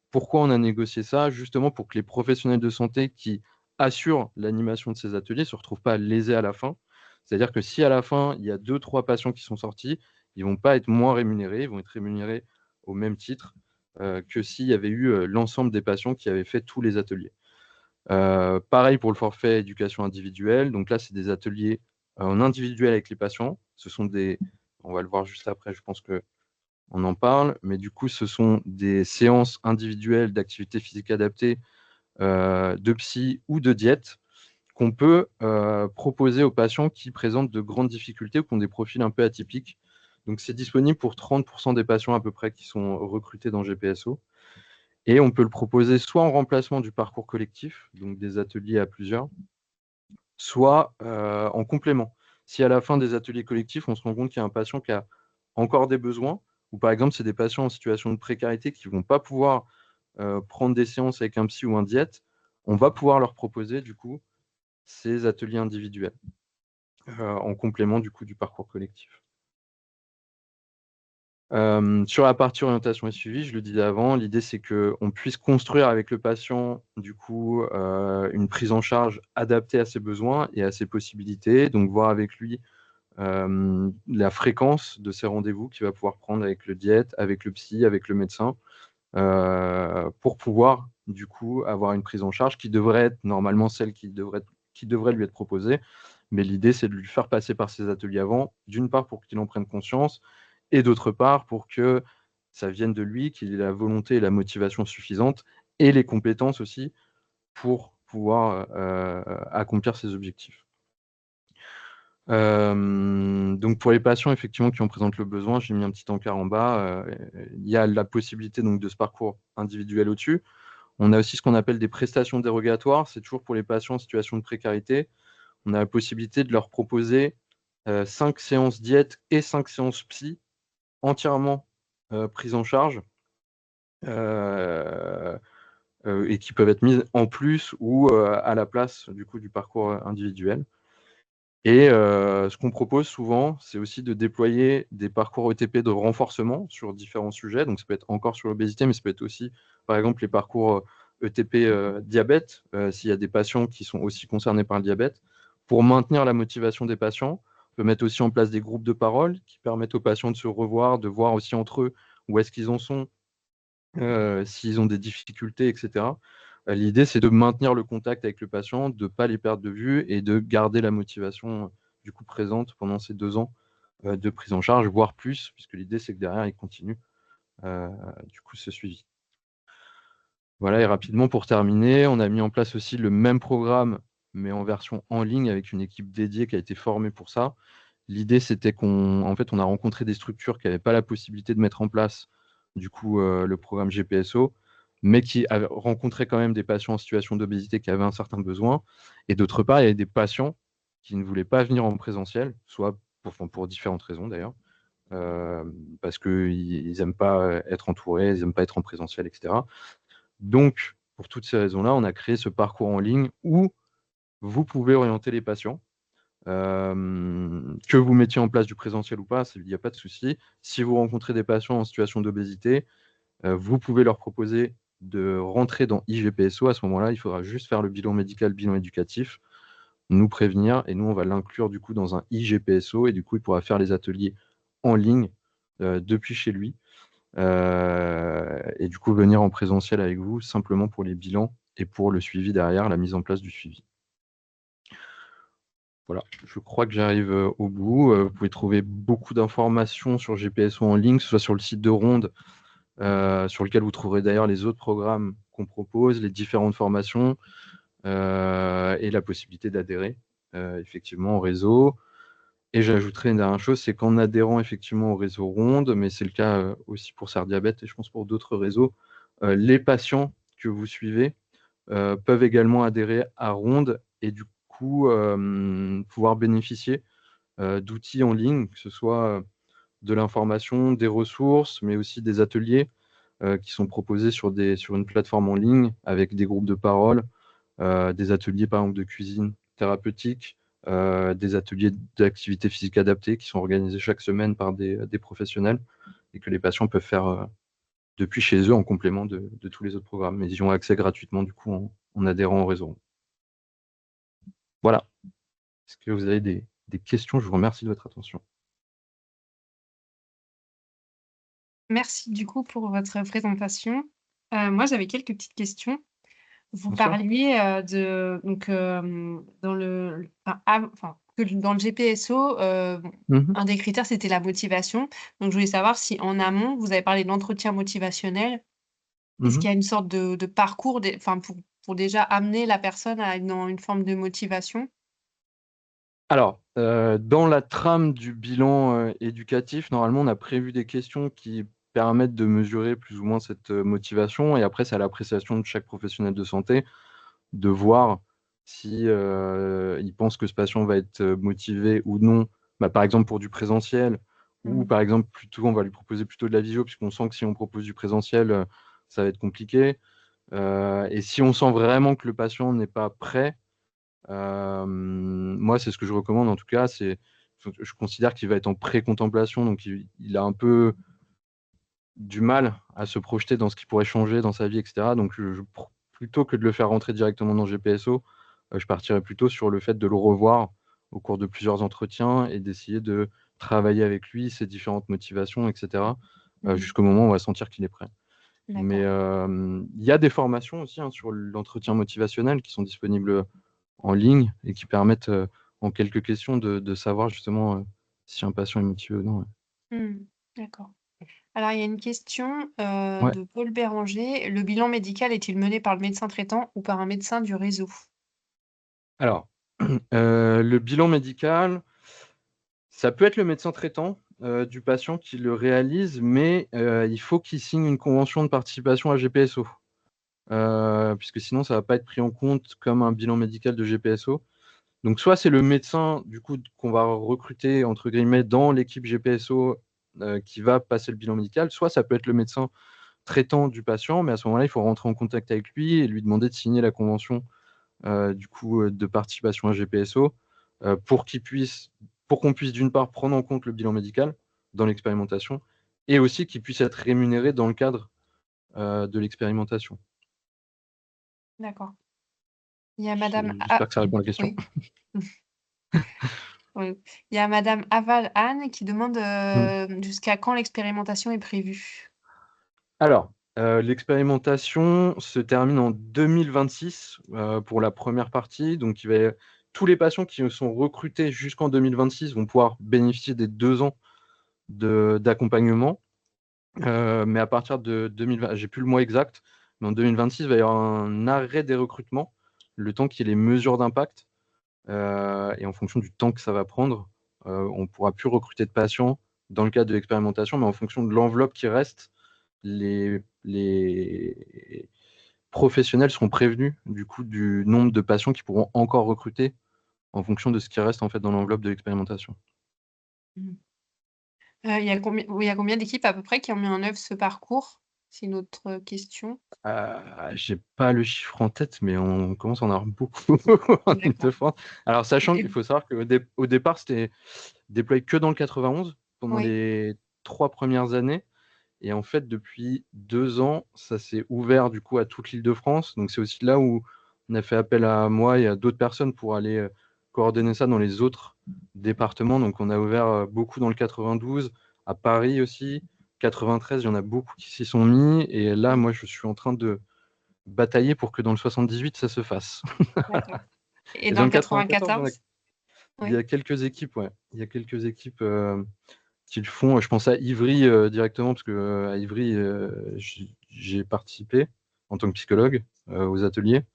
[SPEAKER 3] Pourquoi on a négocié ça? Justement pour que les professionnels de santé qui assurent l'animation de ces ateliers ne se retrouvent pas lésés à la fin. C'est-à-dire que si à la fin, il y a 2-3 patients qui sont sortis, ils ne vont pas être moins rémunérés, ils vont être rémunérés au même titre que s'il y avait eu l'ensemble des patients qui avaient fait tous les ateliers. Pareil pour le forfait éducation individuelle. Donc là, c'est des ateliers en individuel avec les patients. Ce sont on va le voir juste après, je pense qu'on en parle, mais du coup, ce sont des séances individuelles d'activité physique adaptée, de psy ou de diète qu'on peut proposer aux patients qui présentent de grandes difficultés ou qui ont des profils un peu atypiques. Donc c'est disponible pour 30% des patients à peu près qui sont recrutés dans GPSO. Et on peut le proposer soit en remplacement du parcours collectif, donc des ateliers à plusieurs, soit en complément. Si à la fin des ateliers collectifs, on se rend compte qu'il y a un patient qui a encore des besoins, ou par exemple, c'est des patients en situation de précarité qui ne vont pas pouvoir prendre des séances avec un psy ou un diète, on va pouvoir leur proposer du coup ces ateliers individuels en complément du coup du parcours collectif. Sur la partie orientation et suivi, je le disais avant, l'idée c'est qu'on puisse construire avec le patient du coup une prise en charge adaptée à ses besoins et à ses possibilités, donc voir avec lui la fréquence de ses rendez-vous qu'il va pouvoir prendre avec le diète, avec le psy, avec le médecin, pour pouvoir du coup avoir une prise en charge qui devrait être normalement celle qui devrait lui être proposée. Mais l'idée, c'est de lui faire passer par ces ateliers avant, d'une part pour qu'il en prenne conscience, et d'autre part pour que ça vienne de lui, qu'il ait la volonté et la motivation suffisante, et les compétences aussi pour pouvoir accomplir ses objectifs. Donc pour les patients effectivement qui en présentent le besoin, j'ai mis un petit encart en bas, il y a la possibilité donc de ce parcours individuel au-dessus. On a aussi ce qu'on appelle des prestations dérogatoires, c'est toujours pour les patients en situation de précarité. On a la possibilité de leur proposer 5 séances diète et 5 séances psy entièrement prises en charge et qui peuvent être mises en plus ou à la place du coup du parcours individuel. Et ce qu'on propose souvent, c'est aussi de déployer des parcours ETP de renforcement sur différents sujets. Donc ça peut être encore sur l'obésité, mais ça peut être aussi, par exemple, les parcours ETP diabète, s'il y a des patients qui sont aussi concernés par le diabète. Pour maintenir la motivation des patients, on peut mettre aussi en place des groupes de parole qui permettent aux patients de se revoir, de voir aussi entre eux où est-ce qu'ils en sont, s'ils ont des difficultés, etc. L'idée, c'est de maintenir le contact avec le patient, de ne pas les perdre de vue et de garder la motivation du coup présente pendant ces 2 ans de prise en charge, voire plus, puisque l'idée, c'est que derrière, il continue du coup ce suivi. Voilà, et rapidement, pour terminer, on a mis en place aussi le même programme, mais en version en ligne, avec une équipe dédiée qui a été formée pour ça. L'idée, c'était en fait, on a rencontré des structures qui n'avaient pas la possibilité de mettre en place, du coup, le programme GPSO, mais qui rencontraient quand même des patients en situation d'obésité qui avaient un certain besoin. Et d'autre part, il y avait des patients qui ne voulaient pas venir en présentiel, soit pour différentes raisons d'ailleurs, euh, parce qu'ils n'aiment pas être entourés, ils n'aiment pas être en présentiel, etc. Donc, pour toutes ces raisons-là, on a créé ce parcours en ligne où vous pouvez orienter les patients. Que vous mettiez en place du présentiel ou pas, il n'y a pas de souci. Si vous rencontrez des patients en situation d'obésité, vous pouvez leur proposer de rentrer dans IGPSO. À ce moment-là, il faudra juste faire le bilan médical, bilan éducatif, nous prévenir, et nous, on va l'inclure du coup dans un IGPSO, et du coup, il pourra faire les ateliers en ligne depuis chez lui, et du coup, venir en présentiel avec vous, simplement pour les bilans et pour le suivi derrière, la mise en place du suivi. Voilà, je crois que j'arrive au bout. Vous pouvez trouver beaucoup d'informations sur GPSO en ligne, que ce soit sur le site de Ronde, sur lequel vous trouverez d'ailleurs les autres programmes qu'on propose, les différentes formations, et la possibilité d'adhérer effectivement au réseau. Et j'ajouterai une dernière chose, c'est qu'en adhérant effectivement au réseau Ronde, mais c'est le cas aussi pour Sardiabète et je pense pour d'autres réseaux, les patients que vous suivez peuvent également adhérer à Ronde et du coup pouvoir bénéficier d'outils en ligne, que ce soit de l'information, des ressources, mais aussi des ateliers qui sont proposés sur une plateforme en ligne avec des groupes de parole, des ateliers par exemple de cuisine thérapeutique, des ateliers d'activité physique adaptée qui sont organisés chaque semaine par des professionnels et que les patients peuvent faire depuis chez eux en complément de tous les autres programmes. Mais ils y ont accès gratuitement du coup en adhérant au réseau. Voilà. Est-ce que vous avez des questions? Je vous remercie de votre attention.
[SPEAKER 1] Merci du coup pour votre présentation. Moi, j'avais quelques petites questions. Vous
[SPEAKER 3] Bien sûr.
[SPEAKER 1] parliez de donc dans que dans le GPSO,
[SPEAKER 3] Mhm.
[SPEAKER 1] un des critères c'était la motivation. Donc je voulais savoir si en amont, vous avez parlé d'entretien motivationnel. Est-ce
[SPEAKER 3] Mhm.
[SPEAKER 1] qu'il y a une sorte de parcours, enfin pour déjà amener la personne à dans une forme de motivation?
[SPEAKER 3] Alors, dans la trame du bilan éducatif, normalement, on a prévu des questions qui permettent de mesurer plus ou moins cette motivation. Et après, c'est à l'appréciation de chaque professionnel de santé de voir si il pense que ce patient va être motivé ou non, bah, par exemple pour du présentiel, ou
[SPEAKER 1] Mmh.
[SPEAKER 3] par exemple, plutôt, on va lui proposer plutôt de la visio, puisqu'on sent que si on propose du présentiel, ça va être compliqué. Et si on sent vraiment que le patient n'est pas prêt, moi, c'est ce que je recommande en tout cas. Je considère qu'il va être en pré-contemplation, donc il a un peu du mal à se projeter dans ce qui pourrait changer dans sa vie, etc. Donc, plutôt que de le faire rentrer directement dans GPSO, je partirais plutôt sur le fait de le revoir au cours de plusieurs entretiens et d'essayer de travailler avec lui ses différentes motivations, etc.
[SPEAKER 1] Mmh.
[SPEAKER 3] Jusqu'au moment où on va sentir qu'il est prêt. Mais
[SPEAKER 1] D'accord.
[SPEAKER 3] il y a des formations aussi sur l'entretien motivationnel qui sont disponibles en ligne et qui permettent en quelques questions de savoir justement si un patient est motivé ou non. Ouais.
[SPEAKER 1] Mmh. D'accord. Alors, il y a une question
[SPEAKER 3] Ouais.
[SPEAKER 1] de Paul Béranger. Le bilan médical est-il mené par le médecin traitant ou par un médecin du réseau?
[SPEAKER 3] Alors, le bilan médical, ça peut être le médecin traitant du patient qui le réalise, mais il faut qu'il signe une convention de participation à GPSO, puisque sinon ça ne va pas être pris en compte comme un bilan médical de GPSO. Donc, soit c'est le médecin du coup qu'on va recruter entre guillemets dans l'équipe GPSO qui va passer le bilan médical, soit ça peut être le médecin traitant du patient, mais à ce moment-là, il faut rentrer en contact avec lui et lui demander de signer la convention du coup de participation à GPSO pour pour qu'on puisse d'une part prendre en compte le bilan médical dans l'expérimentation et aussi qu'il puisse être rémunéré dans le cadre de l'expérimentation.
[SPEAKER 1] D'accord. Il y a madame
[SPEAKER 3] J'espère que ça répond à la question.
[SPEAKER 1] oui. Oui. Il y a madame Aval Anne qui demande,
[SPEAKER 3] Mm.
[SPEAKER 1] jusqu'à quand l'expérimentation est prévue?
[SPEAKER 3] Alors, l'expérimentation se termine en 2026 pour la première partie. Donc, tous les patients qui sont recrutés jusqu'en 2026 vont pouvoir bénéficier des 2 ans d'accompagnement. Mais à partir de 2020, j'ai plus le mois exact, Mais en 2026, il va y avoir un arrêt des recrutements, le temps qu'il y ait les mesures d'impact. Et en fonction du temps que ça va prendre, on ne pourra plus recruter de patients dans le cadre de l'expérimentation, mais en fonction de l'enveloppe qui reste, les professionnels seront prévenus du coup du nombre de patients qu'ils pourront encore recruter en fonction de ce qui reste en fait dans l'enveloppe de l'expérimentation.
[SPEAKER 1] Mmh. Il y a combien d'équipes à peu près qui ont mis en œuvre ce parcours? C'est une autre question.
[SPEAKER 3] J'ai pas le chiffre en tête, mais on commence à en avoir beaucoup en
[SPEAKER 1] D'accord.
[SPEAKER 3] Ile-de-France. Alors, sachant
[SPEAKER 1] Et
[SPEAKER 3] qu'il faut savoir qu'au départ, c'était déployé que dans le 91 pendant
[SPEAKER 1] oui,
[SPEAKER 3] les 3 premières années. Et en fait, depuis 2 ans, ça s'est ouvert du coup à toute l'Île-de-France. Donc, c'est aussi là où on a fait appel à moi et à d'autres personnes pour aller coordonner ça dans les autres départements. Donc, on a ouvert beaucoup dans le 92, à Paris aussi. 93, il y en a beaucoup qui s'y sont mis. Et là,
[SPEAKER 1] mmh,
[SPEAKER 3] moi, je suis en train de batailler pour que dans le 78, ça se fasse.
[SPEAKER 1] d'accord. Et
[SPEAKER 3] Et
[SPEAKER 1] dans
[SPEAKER 3] dans
[SPEAKER 1] le
[SPEAKER 3] le 94,
[SPEAKER 1] quatre-vingt-quatorze?
[SPEAKER 3] il y
[SPEAKER 1] Oui,
[SPEAKER 3] a quelques équipes, ouais. Il y a quelques équipes qui le font. Je pense à Ivry directement, parce que à Ivry, j'ai participé en tant que psychologue aux ateliers.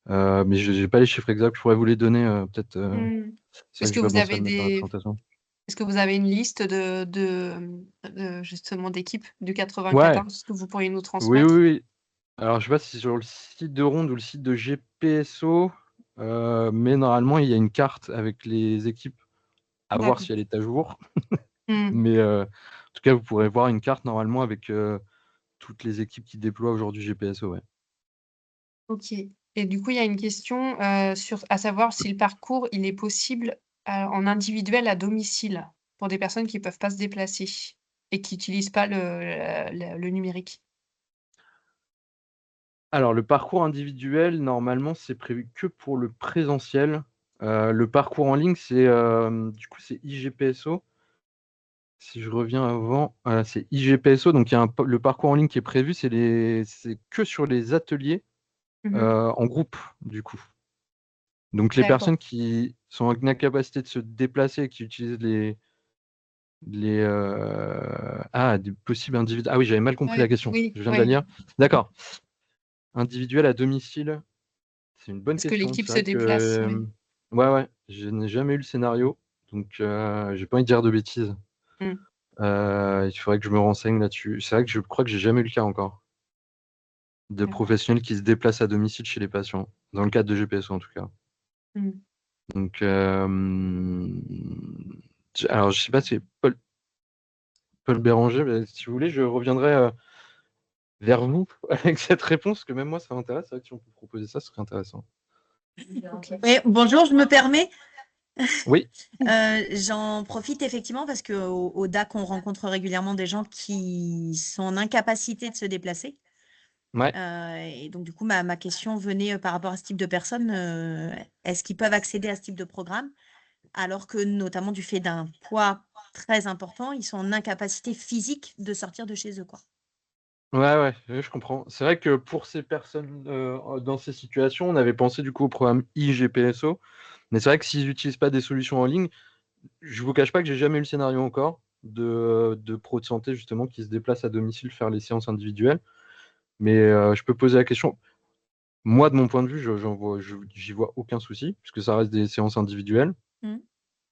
[SPEAKER 3] Mais je n'ai pas les chiffres exacts, je pourrais vous les donner peut-être.
[SPEAKER 1] mmh.
[SPEAKER 3] C'est vrai
[SPEAKER 1] Est-ce
[SPEAKER 3] que
[SPEAKER 1] que
[SPEAKER 3] j'ai pas
[SPEAKER 1] vous
[SPEAKER 3] pensé à
[SPEAKER 1] avez
[SPEAKER 3] le mettre dans la présentation.
[SPEAKER 1] est-ce que vous avez une liste justement d'équipes du
[SPEAKER 3] Ouais,
[SPEAKER 1] 94 que vous pourriez nous
[SPEAKER 3] oui, oui,
[SPEAKER 1] transmettre?
[SPEAKER 3] oui. Alors, je sais pas si c'est sur le site de Ronde ou le site de GPSO, mais normalement, il y a une carte avec les équipes, à voir
[SPEAKER 1] D'accord.
[SPEAKER 3] si elle est à jour.
[SPEAKER 1] Mmh.
[SPEAKER 3] Mais en tout cas, vous pourrez voir une carte normalement avec toutes les équipes qui déploient aujourd'hui GPSO. Ouais.
[SPEAKER 1] OK, et du coup, il y a une question, à savoir si le parcours, il est possible, en individuel à domicile, pour des personnes qui peuvent pas se déplacer et qui utilisent pas le numérique?
[SPEAKER 3] Alors, le parcours individuel, normalement, c'est prévu que pour le présentiel. Le parcours en ligne, du coup, c'est IGPSO. Si je reviens avant, voilà, c'est IGPSO. Donc, il y a le parcours en ligne qui est prévu, c'est que sur les ateliers
[SPEAKER 1] Mmh.
[SPEAKER 3] en groupe, du coup. Donc, les
[SPEAKER 1] D'accord.
[SPEAKER 3] personnes qui sont en incapacité de se déplacer, qui utilisent des possibles individus. Ah oui, j'avais mal compris la
[SPEAKER 1] Ouais,
[SPEAKER 3] question.
[SPEAKER 1] oui,
[SPEAKER 3] Je viens de la
[SPEAKER 1] oui.
[SPEAKER 3] lire. D'accord. Individuel à domicile. C'est une bonne
[SPEAKER 1] Est-ce que
[SPEAKER 3] question.
[SPEAKER 1] l'équipe
[SPEAKER 3] C'est
[SPEAKER 1] se
[SPEAKER 3] vrai que,
[SPEAKER 1] déplace? Oui.
[SPEAKER 3] ouais, ouais, je n'ai jamais eu le scénario, donc j'ai pas envie de dire de bêtises.
[SPEAKER 1] Mmh.
[SPEAKER 3] Il faudrait que je me renseigne là-dessus. C'est vrai que je crois que j'ai jamais eu le cas encore, de
[SPEAKER 1] D'accord.
[SPEAKER 3] professionnels qui se déplacent à domicile chez les patients, dans le cadre de GPSO en tout cas.
[SPEAKER 1] Mmh.
[SPEAKER 3] Donc, alors je sais pas si Paul Béranger, mais si vous voulez, je reviendrai vers vous avec cette réponse, parce que même moi ça m'intéresse. C'est vrai que si on peut proposer ça, ce serait intéressant.
[SPEAKER 1] OK.
[SPEAKER 4] Oui, bonjour, je me permets.
[SPEAKER 3] Oui.
[SPEAKER 4] J'en profite effectivement parce qu'au DAC, on rencontre régulièrement des gens qui sont en incapacité de se déplacer.
[SPEAKER 3] Ouais.
[SPEAKER 4] Et donc, du coup, ma question venait par rapport à ce type de personnes. Est-ce qu'ils peuvent accéder à ce type de programme alors que, notamment du fait d'un poids très important, ils sont en incapacité physique de sortir de chez eux, quoi.
[SPEAKER 3] Ouais, ouais, je comprends. C'est vrai que pour ces personnes dans ces situations, on avait pensé du coup au programme IGPSO, mais c'est vrai que s'ils n'utilisent pas des solutions en ligne, je vous cache pas que j'ai jamais eu le scénario encore de pro de santé justement qui se déplacent à domicile faire les séances individuelles. Mais je peux poser la question. Moi, de mon point de vue, j'y vois aucun souci, puisque ça reste des séances individuelles.
[SPEAKER 4] Mmh.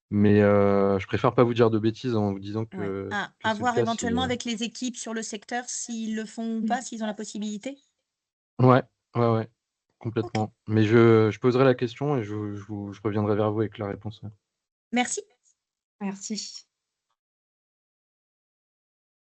[SPEAKER 3] Mais je préfère pas vous dire de bêtises en vous disant
[SPEAKER 4] Ouais.
[SPEAKER 3] que
[SPEAKER 4] À
[SPEAKER 3] c'est le
[SPEAKER 4] voir
[SPEAKER 3] cas.
[SPEAKER 4] éventuellement avec les équipes sur le secteur s'ils le font ou
[SPEAKER 1] Mmh.
[SPEAKER 4] pas, s'ils ont la possibilité.
[SPEAKER 3] Ouais, ouais, ouais,
[SPEAKER 4] Ok,
[SPEAKER 3] complètement. Mais je poserai la question et je reviendrai vers vous avec la réponse. Ouais.
[SPEAKER 4] merci.
[SPEAKER 1] Merci.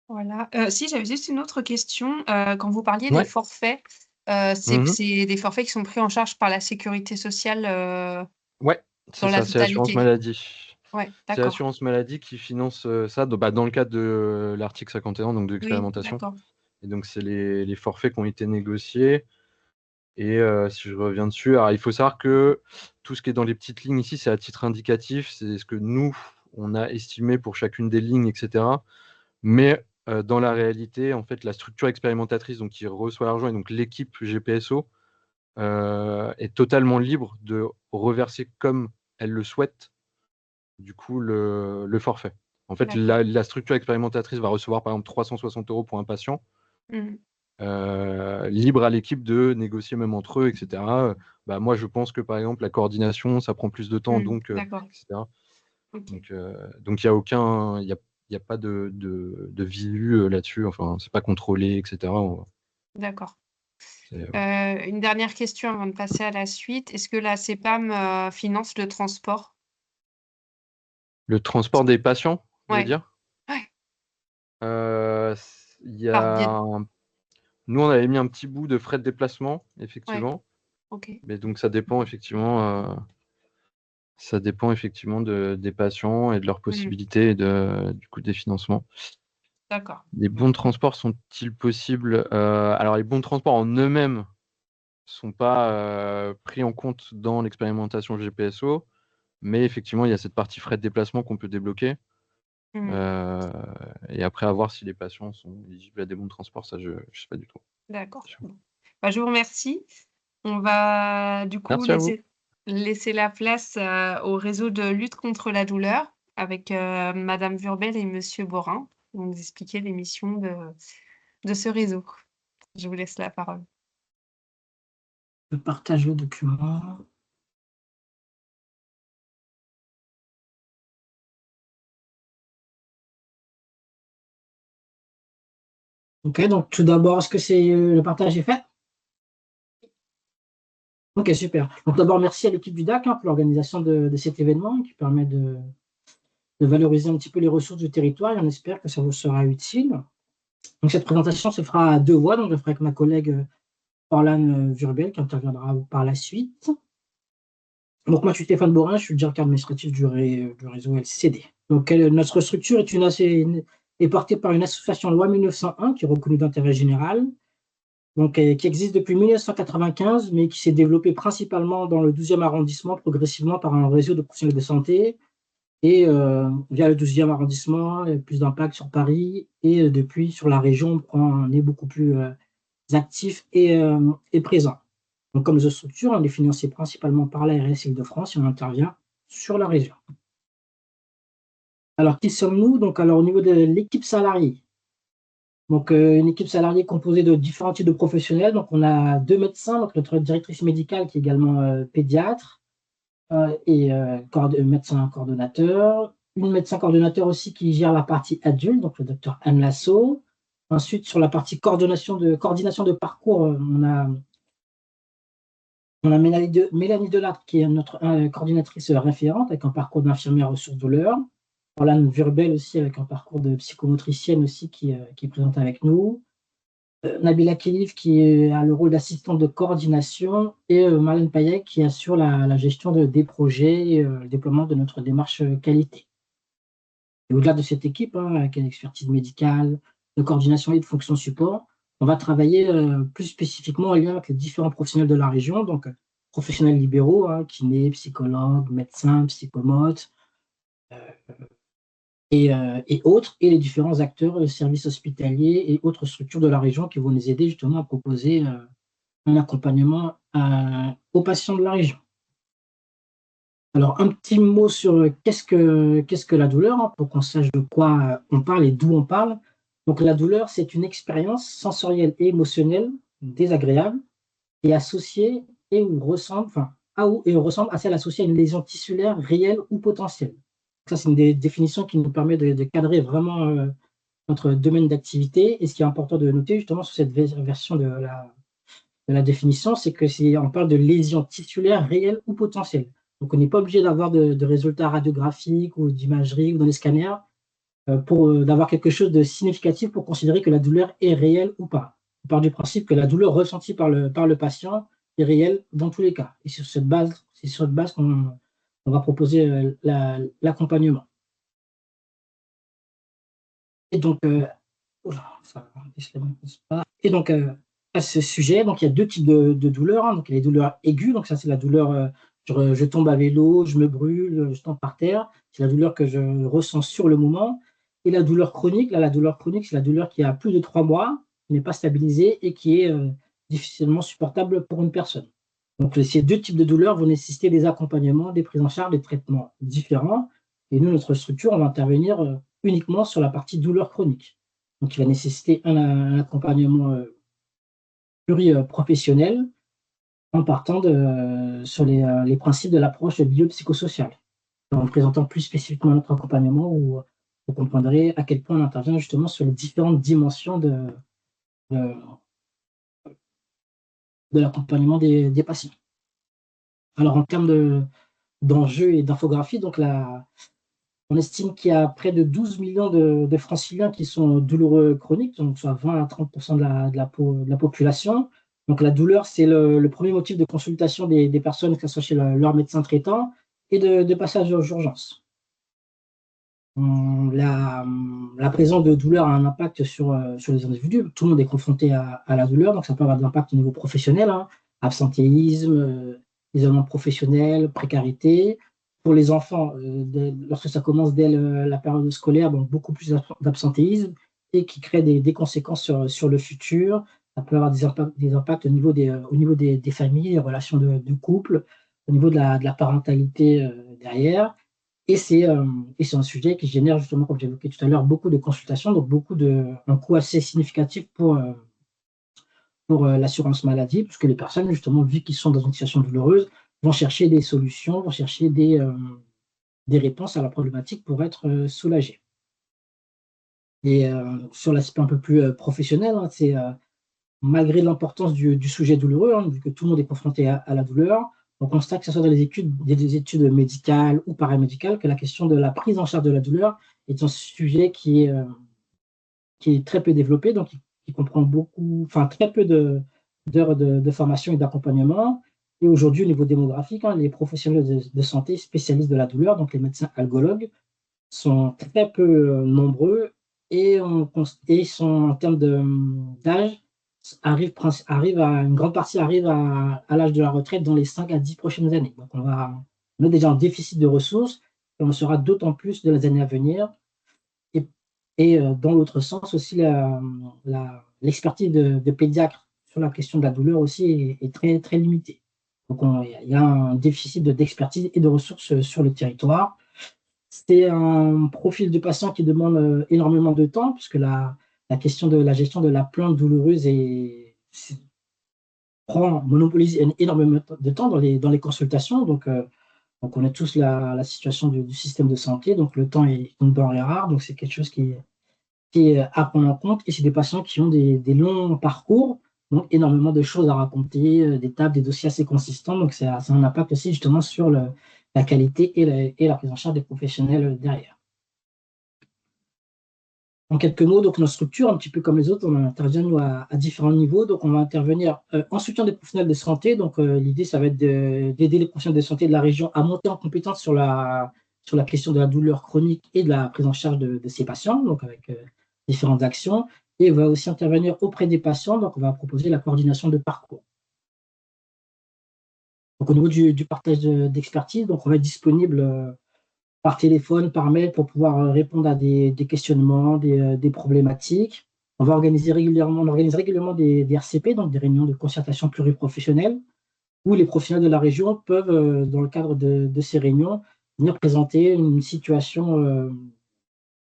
[SPEAKER 1] Voilà. Si, j'avais juste une autre question. Quand vous parliez des
[SPEAKER 3] Ouais.
[SPEAKER 1] forfaits, c'est que
[SPEAKER 3] Mhm.
[SPEAKER 1] c'est des forfaits qui sont pris en charge par la sécurité sociale,
[SPEAKER 3] Ouais,
[SPEAKER 1] dans
[SPEAKER 3] c'est
[SPEAKER 1] la
[SPEAKER 3] ça, c'est l'assurance
[SPEAKER 1] totalité?
[SPEAKER 3] maladie.
[SPEAKER 1] Ouais,
[SPEAKER 3] C'est
[SPEAKER 1] d'accord.
[SPEAKER 3] l'assurance maladie qui finance ça dans le cadre de l'article 51, donc de
[SPEAKER 1] Oui,
[SPEAKER 3] l'expérimentation.
[SPEAKER 1] d'accord.
[SPEAKER 3] Et donc, c'est les forfaits qui ont été négociés. Et si je reviens dessus, alors il faut savoir que tout ce qui est dans les petites lignes ici, c'est à titre indicatif. C'est ce que nous, on a estimé pour chacune des lignes, etc. Mais dans la réalité, en fait, la structure expérimentatrice donc, qui reçoit l'argent et donc l'équipe GPSO est totalement libre de reverser comme elle le souhaite, du coup, le forfait. En fait,
[SPEAKER 1] D'accord.
[SPEAKER 3] la structure expérimentatrice va recevoir, par exemple, 360 € pour un patient.
[SPEAKER 1] Mmh.
[SPEAKER 3] libre à l'équipe de négocier même entre eux, etc. Bah, moi, je pense que par exemple, la coordination, ça prend plus de temps, donc,
[SPEAKER 1] D'accord.
[SPEAKER 3] etc.
[SPEAKER 1] Ok.
[SPEAKER 3] Donc, il n'y a pas de visu là-dessus. Enfin, c'est pas contrôlé, etc.
[SPEAKER 1] D'accord.
[SPEAKER 3] C'est-
[SPEAKER 1] Une dernière question avant de passer à la suite. Est-ce que la CEPAM finance le transport?
[SPEAKER 3] Le transport des patients, vous voulez
[SPEAKER 1] Ouais.
[SPEAKER 3] dire?
[SPEAKER 1] Ouais.
[SPEAKER 3] Il y
[SPEAKER 1] Par
[SPEAKER 3] a
[SPEAKER 1] biais.
[SPEAKER 3] Nous, on avait mis un petit bout de frais de déplacement,
[SPEAKER 1] Ouais.
[SPEAKER 3] effectivement.
[SPEAKER 1] Ok.
[SPEAKER 3] Mais donc, ça dépend effectivement des patients et de leurs possibilités et du coup des financements.
[SPEAKER 1] D'accord.
[SPEAKER 3] Les bons de transport sont-ils possibles? Alors, les bons de transport en eux-mêmes sont pas pris en compte dans l'expérimentation GPSO, mais effectivement, il y a cette partie frais de déplacement qu'on peut débloquer. Et après, à voir si les patients sont éligibles à des bons de transport, ça, je ne sais pas du tout.
[SPEAKER 1] D'accord. Bon. Bah, je vous remercie. On va du coup
[SPEAKER 3] Merci à vous.
[SPEAKER 1] laisser la place au réseau de lutte contre la douleur avec Madame Vurbel et Monsieur Borin qui vont nous expliquer les missions de ce réseau. Je vous laisse la parole.
[SPEAKER 5] Je partage le document. Ok, donc tout d'abord, est-ce que le partage est fait? Ok, super. Donc d'abord, merci à l'équipe du DAC pour l'organisation de cet événement qui permet de valoriser un petit peu les ressources du territoire et on espère que ça vous sera utile. Donc cette présentation se fera à 2 voix, donc je le ferai avec ma collègue Orlane Vurbel qui interviendra par la suite. Donc moi, je suis Stéphane Borin, je suis le directeur administratif du réseau LCD. Donc notre structure est portée par une association loi 1901 qui est reconnue d'intérêt général, donc, qui existe depuis 1995, mais qui s'est développée principalement dans le 12e arrondissement, progressivement par un réseau de professionnels de santé. Et via le 12e arrondissement, il y a plus d'impact sur Paris. Et depuis, sur la région, on est beaucoup plus actif et présent. Donc, comme structure, on est financé principalement par l'ARS Île-de-France et on intervient sur la région. Alors, qui sommes-nous? Donc, alors, au niveau de l'équipe salariée, donc, une équipe salariée composée de différents types de professionnels. Donc, on a 2 médecins, donc notre directrice médicale qui est également pédiatre et médecin coordonnateur. Une médecin coordonnateur aussi qui gère la partie adulte, donc le docteur Anne Lasso. Ensuite, sur la partie coordination de parcours, on a Mélanie Delattre qui est notre coordinatrice référente avec un parcours d'infirmière ressources douleurs. Orlane Vurbel aussi avec un parcours de psychomotricienne aussi qui est présente avec nous. Nabila Khelif qui a le rôle d'assistante de coordination et Marlène Payet qui assure la gestion des projets et le déploiement de notre démarche qualité. Et au-delà de cette équipe, avec une expertise médicale, de coordination et de fonction support, on va travailler plus spécifiquement en lien avec les différents professionnels de la région, donc professionnels libéraux, kinés, psychologues, médecins, psychomotes, et autres, et les différents acteurs, services hospitaliers et autres structures de la région qui vont nous aider justement à proposer un accompagnement aux patients de la région. Alors, un petit mot sur qu'est-ce que la douleur, pour qu'on sache de quoi on parle et d'où on parle. Donc, la douleur, c'est une expérience sensorielle et émotionnelle désagréable et associée ressemble à celle associée à une lésion tissulaire réelle ou potentielle. Ça, c'est une des définitions qui nous permet de cadrer vraiment notre domaine d'activité. Et ce qui est important de noter justement sur cette version de la définition, c'est on parle de lésion tissulaire réelle ou potentielle. Donc, on n'est pas obligé d'avoir de résultats radiographiques ou d'imagerie ou dans les scanners pour d'avoir quelque chose de significatif pour considérer que la douleur est réelle ou pas. On part du principe que la douleur ressentie par le patient est réelle dans tous les cas. Et c'est sur cette base qu'on va proposer l'accompagnement. Et donc, à ce sujet, donc, il y a 2 types de douleurs. Donc, il y a les douleurs aiguës, donc ça, c'est la douleur, je tombe à vélo, je me brûle, je tombe par terre. C'est la douleur que je ressens sur le moment. Et la douleur chronique, là, la douleur chronique, c'est la douleur qui a plus de 3 mois, qui n'est pas stabilisée et qui est difficilement supportable pour une personne. Donc, ces 2 types de douleurs vont nécessiter des accompagnements, des prises en charge, des traitements différents. Et nous, notre structure, on va intervenir uniquement sur la partie douleur chronique. Donc, il va nécessiter un accompagnement pluriprofessionnelle en partant sur les principes de l'approche biopsychosociale. En présentant plus spécifiquement notre accompagnement, où vous comprendrez à quel point on intervient justement sur les différentes dimensions de, de l'accompagnement des patients. Alors, en termes d'enjeux et d'infographie, donc on estime qu'il y a près de 12 millions de franciliens qui sont douloureux chroniques, donc soit 20 à 30% de la population. Donc, la douleur, c'est le premier motif de consultation des personnes, que ce soit chez leur médecin traitant, et de passage aux urgences. La présence de douleur a un impact sur les individus. Tout le monde est confronté à la douleur, donc ça peut avoir de l'impact au niveau professionnel, hein, absentéisme, isolement professionnel, précarité. Pour les enfants, lorsque ça commence dès la période scolaire, donc beaucoup plus d'absentéisme et qui crée des conséquences sur le futur. Ça peut avoir des impacts au niveau des familles, des relations de couple, au niveau de la parentalité derrière. Et c'est un sujet qui génère justement, comme j'évoquais tout à l'heure, beaucoup de consultations, donc un coût assez significatif pour l'assurance maladie, puisque les personnes, justement, vu qu'ils sont dans une situation douloureuse, vont chercher des solutions, vont chercher des réponses à la problématique pour être soulagées. Et sur l'aspect un peu plus professionnel, hein, c'est malgré l'importance du sujet douloureux, hein, vu que tout le monde est confronté à la douleur, on constate que ce soit dans des études médicales ou paramédicales, que la question de la prise en charge de la douleur est un sujet qui est très peu développé, donc qui comprend très peu d'heures de formation et d'accompagnement. Et aujourd'hui, au niveau démographique, hein, les professionnels de santé spécialistes de la douleur, donc les médecins algologues, sont très peu nombreux et sont en termes d'âge, une grande partie arrive à l'âge de la retraite dans les 5 à 10 prochaines années. Donc on est déjà en déficit de ressources et on sera d'autant plus dans les années à venir. Et dans l'autre sens aussi, l'expertise de pédiatre sur la question de la douleur aussi est très, très limitée. Donc il y a un déficit d'expertise et de ressources sur le territoire. C'est un profil de patient qui demande énormément de temps, puisque la question de la gestion de la plainte douloureuse monopolise énormément de temps dans les consultations. Donc, on connaît tous la situation du système de santé. Donc, le temps est une denrée rare. Donc, c'est quelque chose qui est à prendre en compte. Et c'est des patients qui ont des longs parcours, donc énormément de choses à raconter, des tables, des dossiers assez consistants. Donc, ça a un impact aussi justement sur la qualité et la prise en charge des professionnels derrière. En quelques mots, donc notre structure, un petit peu comme les autres, on intervient nous, à différents niveaux. Donc, on va intervenir en soutien des professionnels de santé. Donc, l'idée, ça va être d'aider les professionnels de santé de la région à monter en compétence sur la question de la douleur chronique et de la prise en charge de ces patients, donc avec différentes actions. Et on va aussi intervenir auprès des patients. Donc, on va proposer la coordination de parcours. Donc, au niveau du partage d'expertise, donc on va être disponible par téléphone, par mail, pour pouvoir répondre à des questionnements, des problématiques. On organise régulièrement des RCP, donc des réunions de concertation pluriprofessionnelle, où les professionnels de la région peuvent, dans le cadre de ces réunions, venir présenter une situation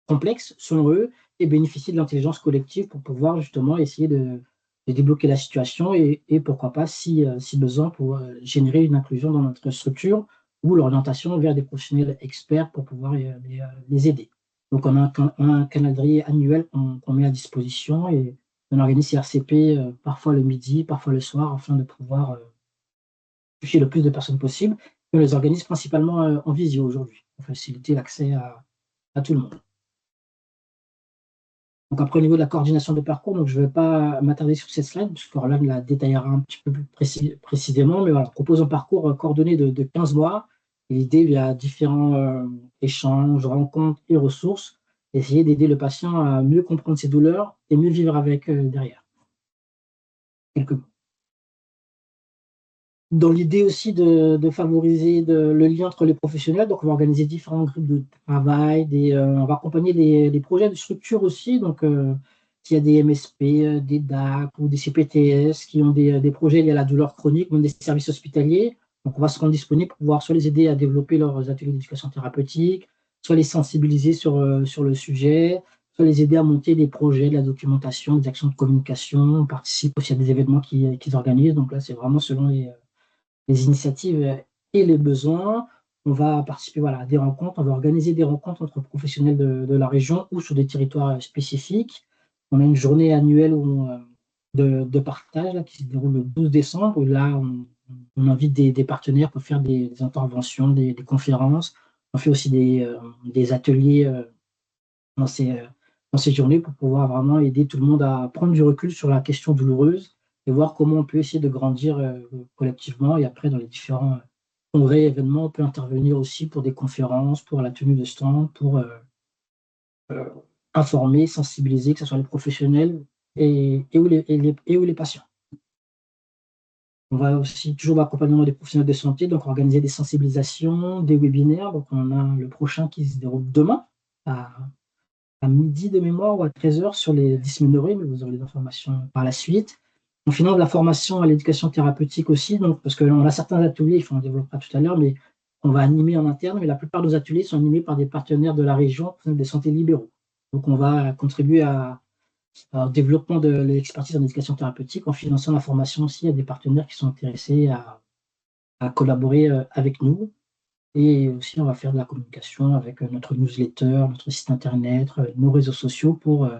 [SPEAKER 5] complexe selon eux et bénéficier de l'intelligence collective pour pouvoir justement essayer de débloquer la situation et pourquoi pas, si besoin, pour générer une inclusion dans notre structure ou l'orientation vers des professionnels experts pour pouvoir les aider. Donc, on a un calendrier annuel qu'on met à disposition et on organise ces RCP parfois le midi, parfois le soir, afin de pouvoir toucher le plus de personnes possible. Et on les organise principalement en visio aujourd'hui, pour faciliter l'accès à tout le monde. Donc après, au niveau de la coordination de parcours, donc je ne vais pas m'attarder sur cette slide, puisque Orlan la détaillera un petit peu plus précisément, mais voilà, on propose un parcours coordonné de 15 mois. L'idée, il y a différents échanges, rencontres et ressources, essayer d'aider le patient à mieux comprendre ses douleurs et mieux vivre avec derrière. Quelques mots. Dans l'idée aussi de favoriser le lien entre les professionnels, donc on va organiser différents groupes de travail, on va accompagner les projets de structure aussi, donc s'il y a des MSP, des DAC ou des CPTS qui ont des projets liés à la douleur chronique, même des services hospitaliers, donc on va se rendre disponible pour pouvoir soit les aider à développer leurs ateliers d'éducation thérapeutique, soit les sensibiliser sur le sujet, soit les aider à monter des projets, de la documentation, des actions de communication. On participe aussi à des événements qu'ils organisent. Donc là, c'est vraiment selon les initiatives et les besoins. On va participer voilà, à des rencontres, on va organiser des rencontres entre professionnels de la région ou sur des territoires spécifiques. On a une journée annuelle de partage là, qui se déroule le 12 décembre, où là, on invite des partenaires pour faire des interventions, des conférences. On fait aussi des ateliers dans ces journées pour pouvoir vraiment aider tout le monde à prendre du recul sur la question douloureuse et voir comment on peut essayer de grandir collectivement. Et après, dans les différents congrès, événements, on peut intervenir aussi pour des conférences, pour la tenue de stands, pour euh, informer, sensibiliser, que ce soit les professionnels ou les patients. On va aussi toujours accompagnement des professionnels de santé, donc organiser des sensibilisations, des webinaires. Donc on a le prochain qui se déroule demain à midi de mémoire ou à 13h sur les dysménorrhées, mais vous aurez les informations par la suite. On finance la formation à l'éducation thérapeutique aussi, donc, parce qu'on a certains ateliers, on en développera tout à l'heure, mais on va animer en interne, mais la plupart de nos ateliers sont animés par des partenaires de la région, des santé libéraux. Donc on va contribuer au développement de l'expertise en éducation thérapeutique en finançant la formation aussi à des partenaires qui sont intéressés à collaborer avec nous. Et aussi, on va faire de la communication avec notre newsletter, notre site internet, nos réseaux sociaux pour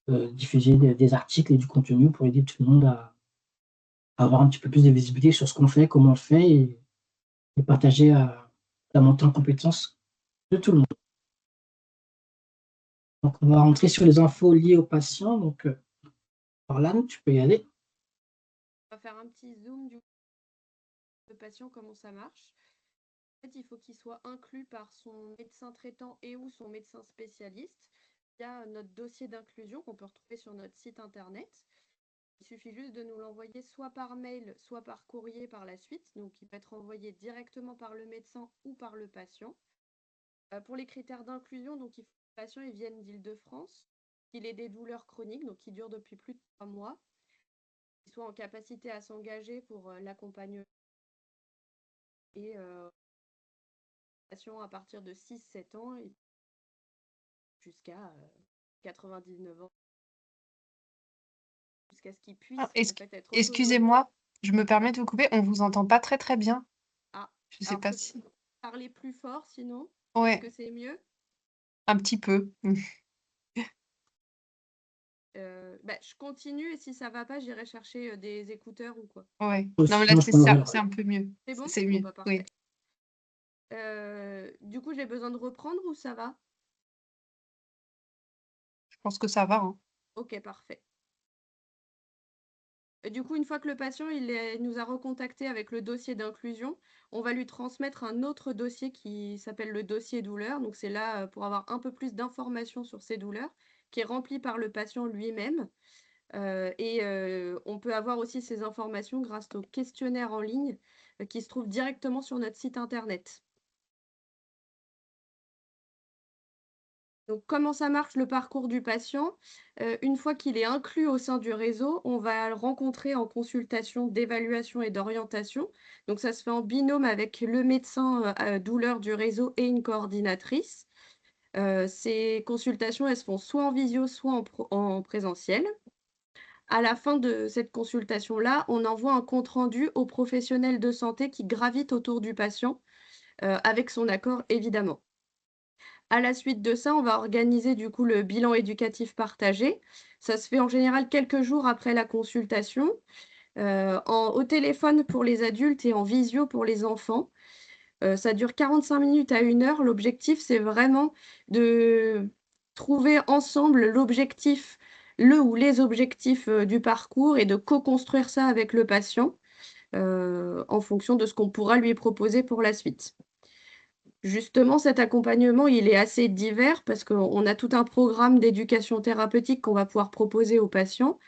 [SPEAKER 5] diffuser des articles et du contenu pour aider tout le monde à avoir un petit peu plus de visibilité sur ce qu'on fait, comment on le fait et partager la montée en compétences de tout le monde. Donc, on va rentrer sur les infos liées aux patients. Donc, Orlane, tu peux y aller.
[SPEAKER 1] On va faire un petit zoom du patient, comment ça marche. En fait, il faut qu'il soit inclus par son médecin traitant et ou son médecin spécialiste. Il y a notre dossier d'inclusion qu'on peut retrouver sur notre site internet. Il suffit juste de nous l'envoyer soit par mail, soit par courrier par la suite. Donc, il peut être envoyé directement par le médecin ou par le patient. Pour les critères d'inclusion, donc il faut que le patient vienne d'Île-de-France, qu'il ait des douleurs chroniques, donc qui durent depuis plus de 3 mois, qu'il soit en capacité à s'engager pour l'accompagnement et à partir de 6-7 ans et jusqu'à 99 ans, jusqu'à ce qu'il puisse être autonome. Excusez-moi, je me permets de vous couper, on vous entend pas très très bien. Ah, je sais pas si. Parler plus fort sinon. Ouais. Est-ce que c'est mieux? Un petit peu. Je continue et si ça va pas, j'irai chercher des écouteurs ou quoi. Ouais. Non, mais là, c'est un peu mieux. C'est bon? C'est mieux. Bon, bah, oui. Du coup, j'ai besoin de reprendre ou ça va? Je pense que ça va. Hein. Ok, parfait. Du coup, une fois que le patient nous a recontacté avec le dossier d'inclusion, on va lui transmettre un autre dossier qui s'appelle le dossier douleur. Donc, c'est là pour avoir un peu plus d'informations sur ces douleurs, qui est rempli par le patient lui-même. On peut avoir aussi ces informations grâce au questionnaire en ligne qui se trouve directement sur notre site internet. Donc, comment ça marche le parcours du patient? Une fois qu'il est inclus au sein du réseau, on va le rencontrer en consultation d'évaluation et d'orientation. Donc, ça se fait en binôme avec le médecin douleur du réseau et une coordinatrice. Ces consultations, elles se font soit en visio, soit en présentiel. À la fin de cette consultation-là, on envoie un compte-rendu aux professionnels de santé qui gravitent autour du patient, avec son accord évidemment. À la suite de ça, on va organiser du coup le bilan éducatif partagé. Ça se fait en général quelques jours après la consultation, au téléphone pour les adultes et en visio pour les enfants. Ça dure 45 minutes à 1 heure. L'objectif, c'est vraiment de trouver ensemble l'objectif, le ou les objectifs du parcours et de co-construire ça avec le patient en fonction de ce qu'on pourra lui proposer pour la suite. Justement, cet accompagnement, il est assez divers parce qu'on a tout un programme d'éducation thérapeutique qu'on va pouvoir proposer aux patients,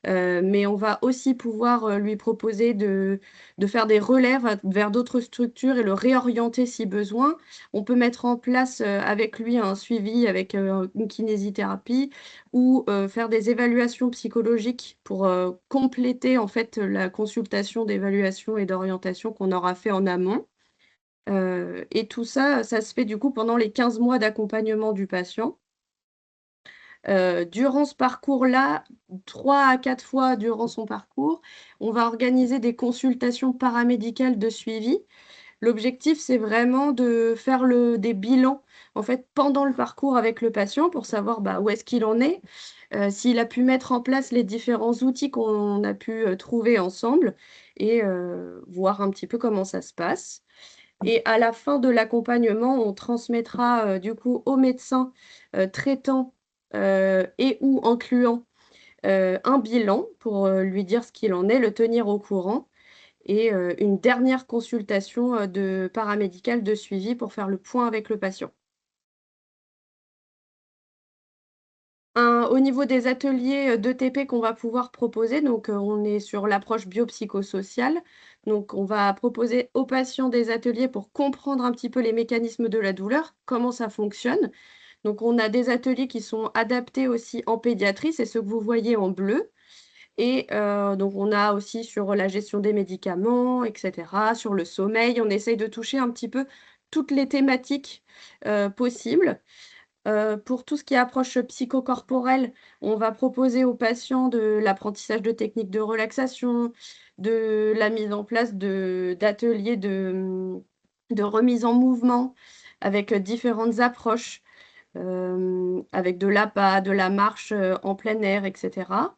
[SPEAKER 1] mais on va aussi pouvoir lui proposer de faire des relèves vers d'autres structures et le réorienter si besoin. On peut mettre en place avec lui un suivi avec une kinésithérapie ou faire des évaluations psychologiques pour compléter en fait la consultation d'évaluation et d'orientation qu'on aura fait en amont. Et tout ça, ça se fait du coup pendant les 15 mois d'accompagnement du patient.
[SPEAKER 6] Durant ce parcours-là, 3 à 4 fois durant son parcours, on va organiser des consultations paramédicales de suivi. L'objectif, c'est vraiment de faire des bilans, en fait, pendant le parcours avec le patient pour savoir, bah, où est-ce qu'il en est, s'il a pu mettre en place les différents outils qu'on a pu, trouver ensemble et voir un petit peu comment ça se passe. Et à la fin de l'accompagnement, on transmettra, du coup au médecin, traitant, et ou incluant, un bilan pour, lui dire ce qu'il en est, le tenir au courant et une dernière consultation, de paramédicale de suivi pour faire le point avec le patient. Au niveau des ateliers, d'ETP qu'on va pouvoir proposer, donc on est sur l'approche biopsychosociale. Donc on va proposer aux patients des ateliers pour comprendre un petit peu les mécanismes de la douleur, comment ça fonctionne. Donc on a des ateliers qui sont adaptés aussi en pédiatrie, c'est ceux que vous voyez en bleu et donc on a aussi sur la gestion des médicaments et cetera, sur le sommeil. On essaye de toucher un petit peu toutes les thématiques, possibles. Pour tout ce qui est approche psychocorporelle, on va proposer aux patients de l'apprentissage de techniques de relaxation, de la mise en place d'ateliers de remise en mouvement avec, différentes approches, avec de l'APA, de la marche, en plein air et cetera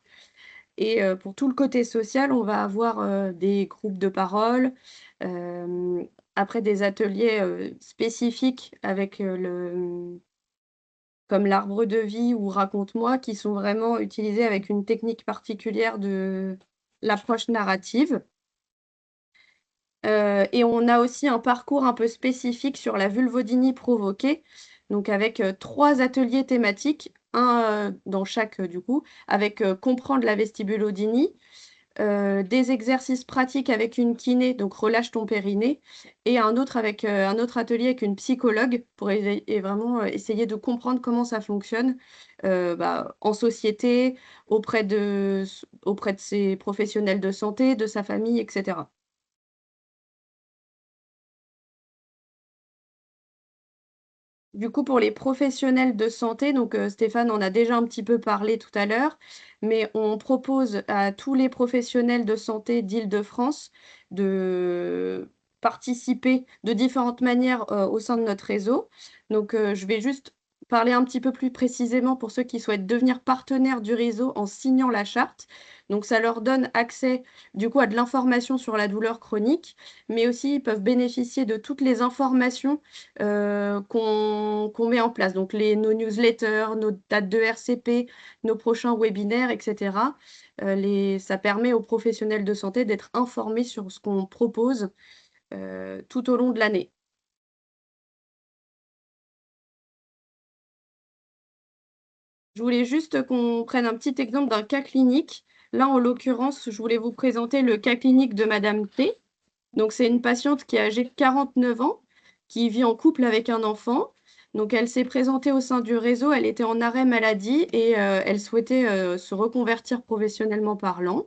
[SPEAKER 6] et pour tout le côté social, on va avoir, des groupes de parole, après des ateliers, spécifiques avec, comme l'arbre de vie ou raconte-moi, qui sont vraiment utilisés avec une technique particulière de l'approche narrative. Et on a aussi un parcours un peu spécifique sur la vulvodynie provoquée, donc avec, 3 ateliers thématiques, un, dans chaque, du coup, avec, comprendre la vestibulodynie, des exercices pratiques avec une kiné, donc relâche ton périnée et un autre avec, un autre atelier avec une psychologue pour et vraiment, essayer de comprendre comment ça fonctionne, bah, en société, auprès de ses professionnels de santé, de sa famille et cetera. Du coup, pour les professionnels de santé, donc Stéphane en a déjà un petit peu parlé tout à l'heure, mais on propose à tous les professionnels de santé d'Île-de-France de participer de différentes manières, au sein de notre réseau. Donc je vais juste parler un petit peu plus précisément pour ceux qui souhaitent devenir partenaires du réseau en signant la charte. Donc ça leur donne accès, du coup, à de l'information sur la douleur chronique, mais aussi ils peuvent bénéficier de toutes les informations qu'on met en place. Donc nos newsletters, nos dates de RCP, nos prochains webinaires et cetera. Ça permet aux professionnels de santé d'être informés sur ce qu'on propose, tout au long de l'année. Je voulais juste qu'on prenne un petit exemple d'un cas clinique. Là, en l'occurrence, je voulais vous présenter le cas clinique de madame T. Donc c'est une patiente qui est âgée de 49 ans, qui vit en couple avec un enfant. Donc elle s'est présentée au sein du réseau, elle était en arrêt maladie et elle souhaitait, se reconvertir professionnellement parlant.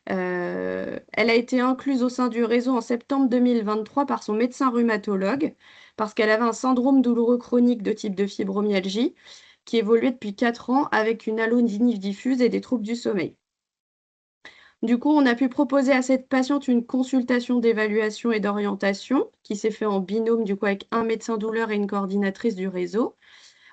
[SPEAKER 6] Elle a été incluse au sein du réseau en septembre 2023 par son médecin rhumatologue, parce qu'elle avait un syndrome douloureux chronique de type de fibromyalgie, qui évoluait depuis 4 ans avec une allodynie diffuse et des troubles du sommeil. Du coup, on a pu proposer à cette patiente une consultation d'évaluation et d'orientation qui s'est fait en binôme du coup avec un médecin douleur et une coordinatrice du réseau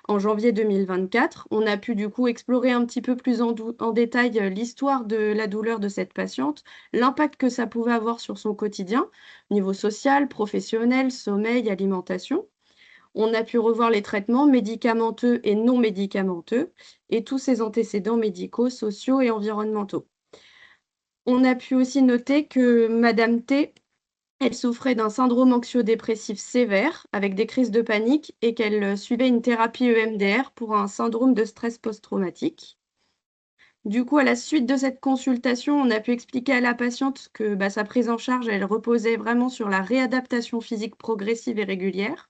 [SPEAKER 6] en janvier 2024. On a pu du coup explorer un petit peu plus en détail l'histoire de la douleur de cette patiente, l'impact que ça pouvait avoir sur son quotidien, niveau social, professionnel, sommeil, alimentation. On a pu revoir les traitements médicamenteux et non médicamenteux et tous ses antécédents médicaux, sociaux et environnementaux. On a pu aussi noter que madame T, elle souffrait d'un syndrome anxio-dépressif sévère avec des crises de panique et qu'elle, suivait une thérapie EMDR pour un syndrome de stress post-traumatique. Du coup, à la suite de cette consultation, on a pu expliquer à la patiente que, bah, sa prise en charge, elle reposait vraiment sur la réadaptation physique progressive et régulière,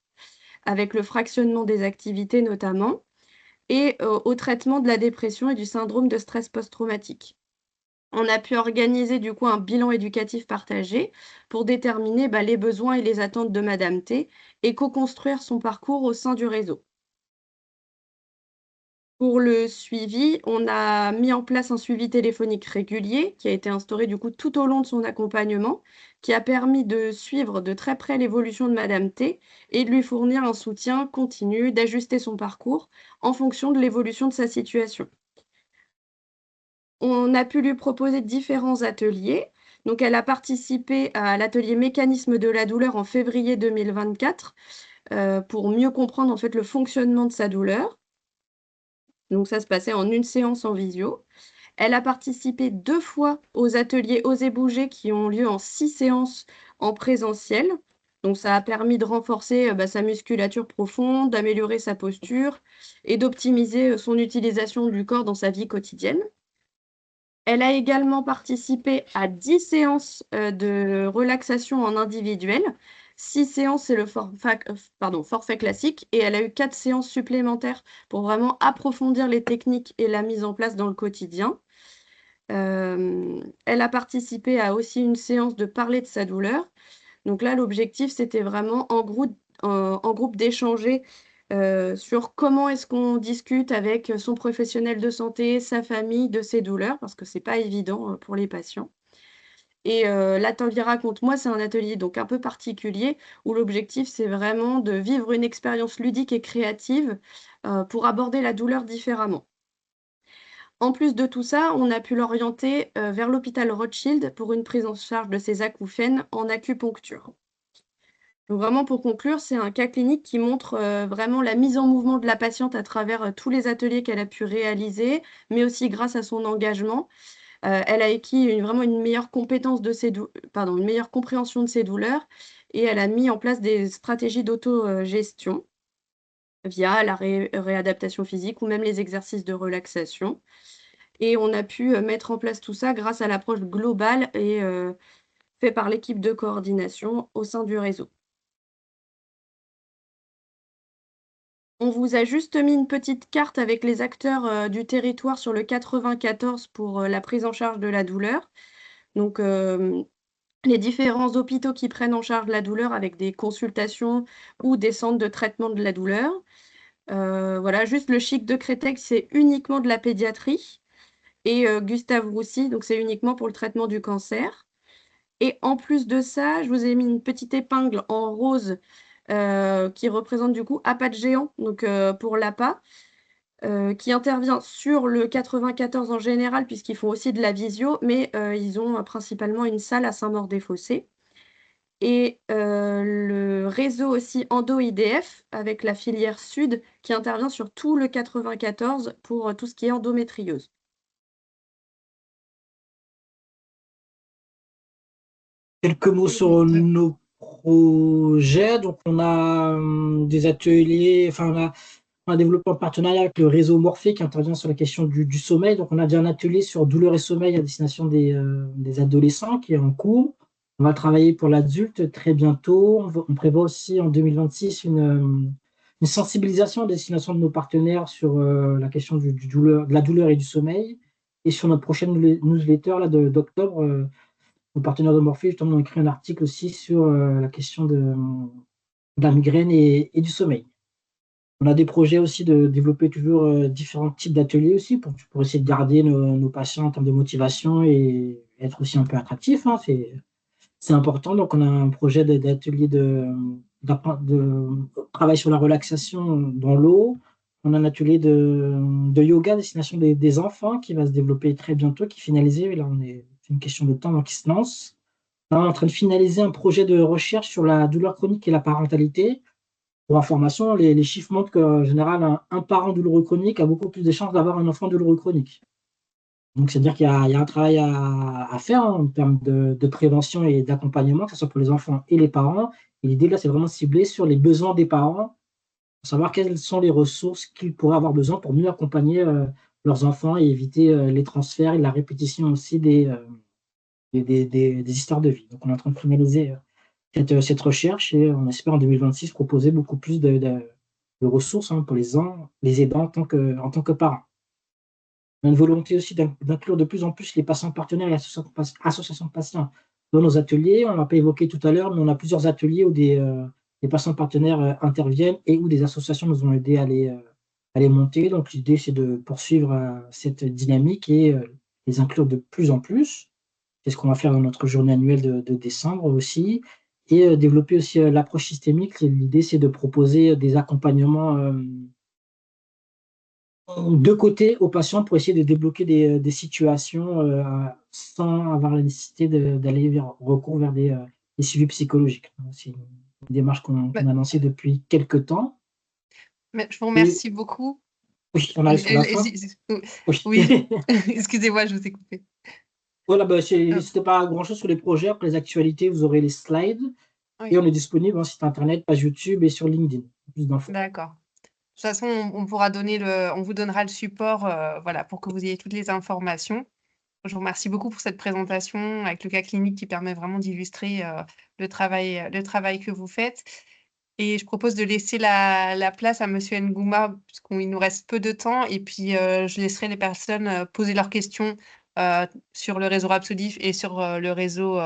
[SPEAKER 6] avec le fractionnement des activités notamment et au traitement de la dépression et du syndrome de stress post-traumatique. On a pu organiser du coup un bilan éducatif partagé pour déterminer, bah, les besoins et les attentes de madame T et co-construire son parcours au sein du réseau. Pour le suivi, on a mis en place un suivi téléphonique régulier qui a été instauré du coup tout au long de son accompagnement, qui a permis de suivre de très près l'évolution de Madame T et de lui fournir un soutien continu, d'ajuster son parcours en fonction de l'évolution de sa situation. On a pu lui proposer différents ateliers. Donc, elle a participé à l'atelier mécanisme de la douleur en février 2024 pour mieux comprendre en fait le fonctionnement de sa douleur. Donc ça se passait en une séance en visio. Elle a participé 2 fois aux ateliers Oser bouger qui ont lieu en 6 séances en présentiel. Donc ça a permis de renforcer, sa musculature profonde, d'améliorer sa posture et d'optimiser, son utilisation du corps dans sa vie quotidienne. Elle a également participé à 10 séances, de relaxation en individuel. 6 séances, c'est le forfait classique et elle a eu 4 séances supplémentaires pour vraiment approfondir les techniques et la mise en place dans le quotidien. Elle a participé à aussi une séance de parler de sa douleur. Donc là, l'objectif, c'était vraiment en groupe d'échanger, sur comment est-ce qu'on discute avec son professionnel de santé, sa famille, de ses douleurs, parce que c'est pas évident, pour les patients. Et l'atelier Raconte-moi, c'est un atelier donc un peu particulier où l'objectif, c'est vraiment de vivre une expérience ludique et créative, pour aborder la douleur différemment. En plus de tout ça, on a pu l'orienter, vers l'hôpital Rothschild pour une prise en charge de ses acouphènes en acupuncture. Donc vraiment pour conclure, c'est un cas clinique qui montre, vraiment la mise en mouvement de la patiente à travers, tous les ateliers qu'elle a pu réaliser, mais aussi grâce à son engagement. Elle a acquis vraiment une meilleure compétence de une meilleure compréhension de ses douleurs et elle a mis en place des stratégies d'autogestion via la réadaptation physique ou même les exercices de relaxation. Et on a pu, mettre en place tout ça grâce à l'approche globale et fait par l'équipe de coordination au sein du réseau. On vous a juste mis une petite carte avec les acteurs, du territoire sur le 94 pour, la prise en charge de la douleur. Donc, les différents hôpitaux qui prennent en charge la douleur avec des consultations ou des centres de traitement de la douleur. Voilà, juste le Chic de Créteil, c'est uniquement de la pédiatrie et Gustave Roussy, donc c'est uniquement pour le traitement du cancer. Et en plus de ça, je vous ai mis une petite épingle en rose, qui représente du coup APA de géant, donc pour l'APA, qui intervient sur le 94 en général puisqu'ils font aussi de la visio, mais ils ont, principalement une salle à Saint-Maur-des-Fossés et le réseau aussi Endo-IDF avec la filière sud qui intervient sur tout le 94 pour, tout ce qui est endométriose.
[SPEAKER 5] Quelques mots sur nos projets. Donc, on a des ateliers, enfin, on a développé un partenariat avec le réseau Morphée qui intervient sur la question du sommeil. Donc, on a déjà un atelier sur douleur et sommeil à destination des adolescents qui est en cours. On va travailler pour l'adulte très bientôt. On prévoit aussi en 2026 une sensibilisation à destination de nos partenaires sur la question de la douleur et du sommeil. Et sur notre prochaine newsletter là, d'octobre, nos partenaires de Morphée, justement, ont écrit un article aussi sur la question de la migraine et du sommeil. On a des projets aussi de développer toujours différents types d'ateliers aussi pour essayer de garder nos patients en termes de motivation et être aussi un peu attractifs, hein, c'est important. Donc, on a un projet d'atelier de travail sur la relaxation dans l'eau. On a un atelier de yoga à destination des enfants qui va se développer très bientôt, qui est finalisé. Là, c'est une question de temps donc, qui se lance. Là, on est en train de finaliser un projet de recherche sur la douleur chronique et la parentalité. Pour information, les chiffres montrent qu'en général, un parent douloureux chronique a beaucoup plus de chances d'avoir un enfant douloureux chronique. Donc, c'est-à-dire qu'il y a un travail à faire en termes de prévention et d'accompagnement, que ce soit pour les enfants et les parents. Et l'idée, là, c'est vraiment de cibler sur les besoins des parents, pour savoir quelles sont les ressources qu'ils pourraient avoir besoin pour mieux accompagner leurs enfants et éviter les transferts et la répétition aussi des histoires de vie. Donc, on est en train de finaliser cette recherche et on espère en 2026 proposer beaucoup plus de ressources pour les aidants en tant que parents. On a une volonté aussi d'inclure de plus en plus les patients partenaires et associations de patients dans nos ateliers. On ne l'a pas évoqué tout à l'heure, mais on a plusieurs ateliers où des patients partenaires interviennent et où des associations nous ont aidés à les elle est montée. Donc l'idée, c'est de poursuivre cette dynamique et les inclure de plus en plus. C'est ce qu'on va faire dans notre journée annuelle de décembre aussi. Et développer aussi l'approche systémique. L'idée, c'est de proposer des accompagnements de côté aux patients pour essayer de débloquer des situations sans avoir la nécessité d'aller recours vers des suivis psychologiques. C'est une démarche qu'on
[SPEAKER 1] Bah,
[SPEAKER 5] a lancée depuis quelques temps.
[SPEAKER 1] mais je vous
[SPEAKER 5] Et
[SPEAKER 1] remercie beaucoup.
[SPEAKER 5] oui, on arrive sur la fin. Oui.
[SPEAKER 1] Oui, excusez-moi, je vous ai coupé.
[SPEAKER 5] Voilà, bah,
[SPEAKER 1] Euh,
[SPEAKER 5] c'était pas grand-chose sur les projets. Après les actualités, vous aurez les slides. Et
[SPEAKER 1] oui,
[SPEAKER 5] on est disponible en site internet, page YouTube et sur LinkedIn. Plus d'infos.
[SPEAKER 1] d'accord. De toute façon, on pourra on vous donnera le support, voilà, pour que vous ayez toutes les informations. Je vous remercie beaucoup pour cette présentation avec le cas clinique qui permet vraiment d'illustrer le travail que vous faites. Et je propose de laisser la place à Monsieur Ngouma, puisqu'il nous reste peu de temps. Et puis, je laisserai les personnes poser leurs questions sur le réseau Rhapsody et sur le réseau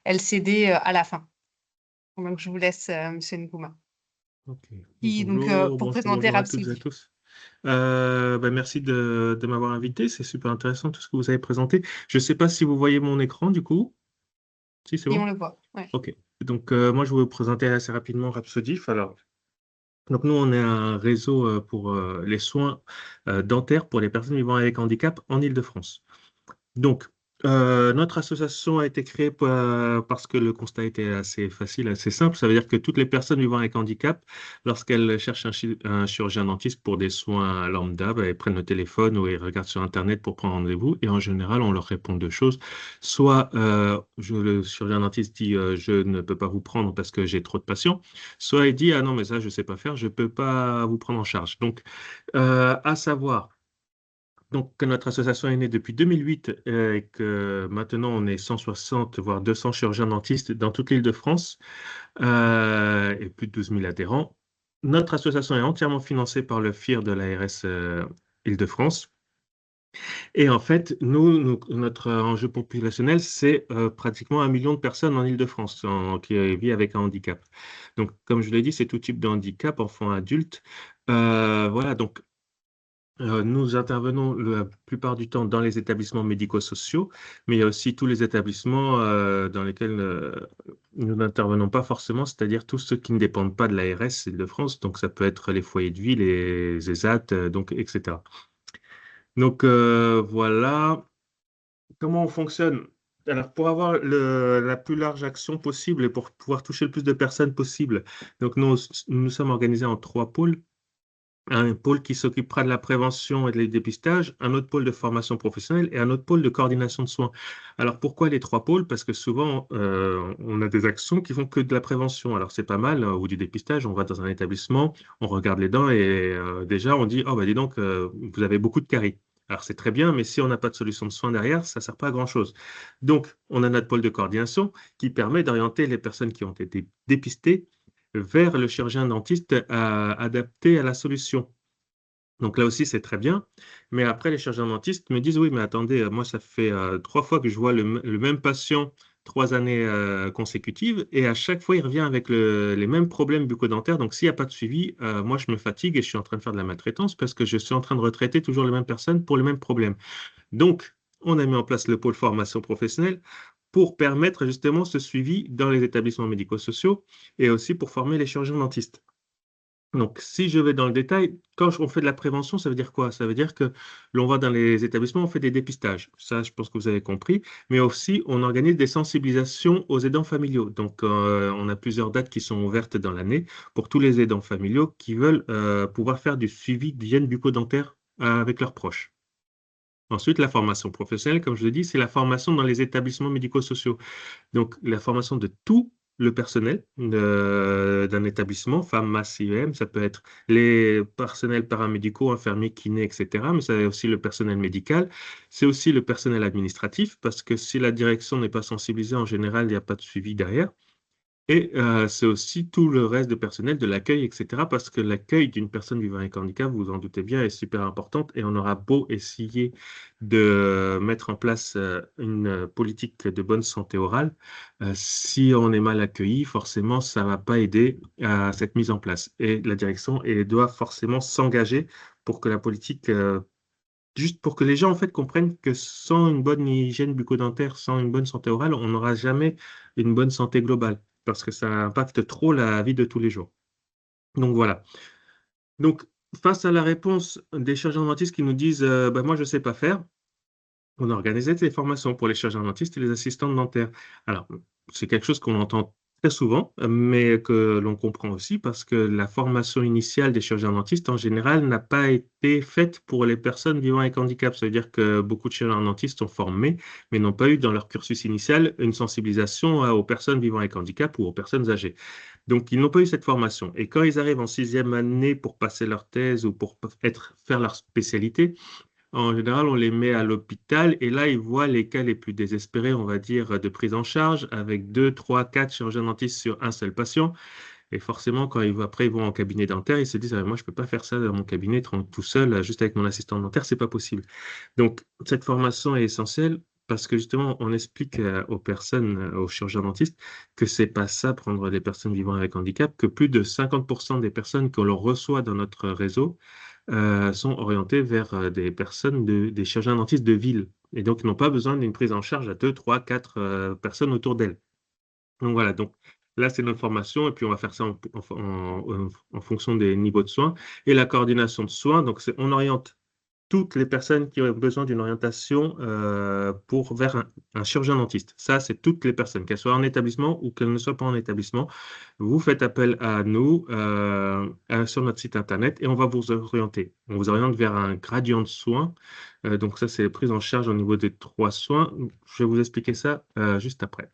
[SPEAKER 1] LCD à la fin. Donc, je vous laisse, Monsieur Ngouma.
[SPEAKER 7] Ok.
[SPEAKER 1] Donc, pour présenter
[SPEAKER 7] Bonjour à toutes et à
[SPEAKER 1] Rhapsody.
[SPEAKER 7] tous. Merci de m'avoir invité. C'est super intéressant tout ce que vous avez présenté. Je ne sais pas si vous voyez mon écran du coup. Si, c'est
[SPEAKER 1] Et on
[SPEAKER 7] bon?
[SPEAKER 1] le voit. Ouais.
[SPEAKER 7] Ok. Donc, moi, je vais vous présenter assez rapidement Rhapsodif. Alors, donc nous, on est un réseau pour les soins dentaires pour les personnes vivant avec handicap en Île-de-France. Donc, notre association a été créée parce que le constat était assez facile, assez simple. Ça veut dire que toutes les personnes vivant avec handicap, lorsqu'elles cherchent un chirurgien dentiste pour des soins lambda, bah, elles prennent le téléphone ou elles regardent sur Internet pour prendre rendez-vous. Et en général, on leur répond deux choses. Soit le chirurgien dentiste dit je ne peux pas vous prendre parce que j'ai trop de patients. Soit il dit ah non, mais ça, je ne sais pas faire, je ne peux pas vous prendre en charge. Donc, à savoir. Donc, que notre association est née depuis 2008 et que maintenant on est 160 voire 200 chirurgiens dentistes dans toute l'île de France et plus de 12 000 adhérents. Notre association est entièrement financée par le FIR de l'ARS Île-de-France. Et en fait, notre enjeu populationnel, c'est pratiquement 1 million de personnes en Île-de-France qui vivent avec un handicap. Donc, comme je l'ai dit, c'est tout type de handicap, enfants, adultes. Voilà, donc nous intervenons la plupart du temps dans les établissements médico-sociaux, mais il y a aussi tous les établissements dans lesquels nous n'intervenons pas forcément, c'est-à-dire tous ceux qui ne dépendent pas de l'ARS Île-de-France, donc ça peut être les foyers de vie, les ESAT, donc, etc. Donc voilà comment on fonctionne. Alors pour avoir la plus large action possible et pour pouvoir toucher le plus de personnes possible, donc nous sommes organisés en 3 pôles. Un pôle qui s'occupera de la prévention et des dépistages, un autre pôle de formation professionnelle et un autre pôle de coordination de soins. Alors pourquoi les 3 pôles? Parce que souvent, on a des actions qui font que de la prévention. Alors c'est pas mal, ou du dépistage, on va dans un établissement, on regarde les dents et déjà on dit, oh bah dis donc, vous avez beaucoup de caries. Alors c'est très bien, mais si on n'a pas de solution de soins derrière, ça ne sert pas à grand-chose. Donc on a notre pôle de coordination qui permet d'orienter les personnes qui ont été dépistées vers le chirurgien dentiste adapté à la solution. Donc là aussi, c'est très bien. Mais après, les chirurgiens dentistes me disent, oui, mais attendez, moi, ça fait 3 fois que je vois le même patient 3 années consécutives et à chaque fois, il revient avec les mêmes problèmes bucco-dentaires. Donc, s'il n'y a pas de suivi, moi, je me fatigue et je suis en train de faire de la maltraitance parce que je suis en train de retraiter toujours les mêmes personnes pour les mêmes problèmes. Donc, on a mis en place le pôle formation professionnelle pour permettre justement ce suivi dans les établissements médico-sociaux et aussi pour former les chirurgiens dentistes. Donc, si je vais dans le détail, quand on fait de la prévention, ça veut dire quoi? Ça veut dire que l'on va dans les établissements, on fait des dépistages. Ça, je pense que vous avez compris. Mais aussi, on organise des sensibilisations aux aidants familiaux. Donc, on a plusieurs dates qui sont ouvertes dans l'année pour tous les aidants familiaux qui veulent pouvoir faire du suivi d'hygiène bucco-dentaire avec leurs proches. Ensuite, la formation professionnelle, comme je l'ai dit, c'est la formation dans les établissements médico-sociaux. Donc, la formation de tout le personnel d'un établissement, femmes, masses, IEM, ça peut être les personnels paramédicaux, infirmiers, kinés, etc. Mais c'est aussi le personnel médical. C'est aussi le personnel administratif, parce que si la direction n'est pas sensibilisée, en général, il n'y a pas de suivi derrière. Et c'est aussi tout le reste de personnel, de l'accueil, etc. Parce que l'accueil d'une personne vivant avec handicap, vous vous en doutez bien, est super importante. Et on aura beau essayer de mettre en place une politique de bonne santé orale, si on est mal accueilli, forcément, ça ne va pas aider à cette mise en place. Et la direction doit forcément s'engager pour que la politique, juste pour que les gens en fait comprennent que sans une bonne hygiène bucco-dentaire, sans une bonne santé orale, on n'aura jamais une bonne santé globale parce que ça impacte trop la vie de tous les jours. Donc voilà. Donc face à la réponse des chirurgiens dentistes qui nous disent bah, moi je ne sais pas faire, on a organisé des formations pour les chirurgiens dentistes et les assistants dentaires. Alors, c'est quelque chose qu'on entend très souvent, mais que l'on comprend aussi parce que la formation initiale des chirurgiens dentistes, en général, n'a pas été faite pour les personnes vivant avec handicap. Ça veut dire que beaucoup de chirurgiens dentistes sont formés, mais n'ont pas eu dans leur cursus initial une sensibilisation aux personnes vivant avec handicap ou aux personnes âgées. Donc, ils n'ont pas eu cette formation. Et quand ils arrivent en 6e année pour passer leur thèse ou pour faire leur spécialité, en général, on les met à l'hôpital et là, ils voient les cas les plus désespérés, on va dire, de prise en charge avec 2, 3, 4 chirurgiens dentistes sur un seul patient. Et forcément, quand après, ils vont en cabinet dentaire, ils se disent, ah, moi, je ne peux pas faire ça dans mon cabinet tout seul, juste avec mon assistant dentaire, c'est pas possible. Donc, cette formation est essentielle parce que justement, on explique aux personnes, aux chirurgiens dentistes, que c'est pas ça, prendre les personnes vivant avec handicap, que plus de 50% des personnes que l'on reçoit dans notre réseau sont orientées vers des personnes, des chirurgiens dentistes de ville. Et donc, n'ont pas besoin d'une prise en charge à 2, 3, 4 personnes autour d'elles. Donc voilà, donc là, c'est notre formation, et puis on va faire ça en fonction des niveaux de soins. Et la coordination de soins, donc on oriente toutes les personnes qui ont besoin d'une orientation vers un chirurgien dentiste. Ça, c'est toutes les personnes, qu'elles soient en établissement ou qu'elles ne soient pas en établissement. Vous faites appel à nous sur notre site Internet et on va vous orienter. On vous oriente vers un gradient de soins. Donc ça, c'est prise en charge au niveau des 3 soins. Je vais vous expliquer ça juste après.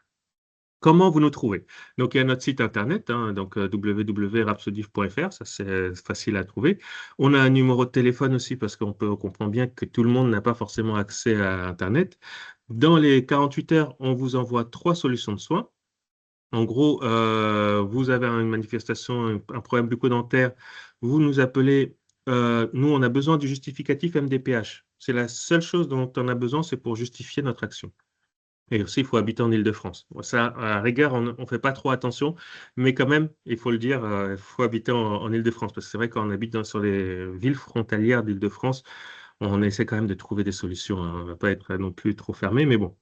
[SPEAKER 7] Comment vous nous trouvez? Donc, il y a notre site internet, donc www.rhapsodive.fr, ça c'est facile à trouver. On a un numéro de téléphone aussi parce qu'on comprend bien que tout le monde n'a pas forcément accès à Internet. Dans les 48 heures, on vous envoie 3 solutions de soins. En gros, vous avez une manifestation, un problème bucco-dentaire, vous nous appelez. Nous, on a besoin du justificatif MDPH. C'est la seule chose dont on a besoin, c'est pour justifier notre action. Et aussi, il faut habiter en Île-de-France. Bon, ça, à la rigueur, on ne fait pas trop attention, mais quand même, il faut le dire, il faut habiter en Île-de-France. Parce que c'est vrai, quand on habite sur les villes frontalières d'Île-de-France, on essaie quand même de trouver des solutions. On ne va pas être non plus trop fermé, mais bon.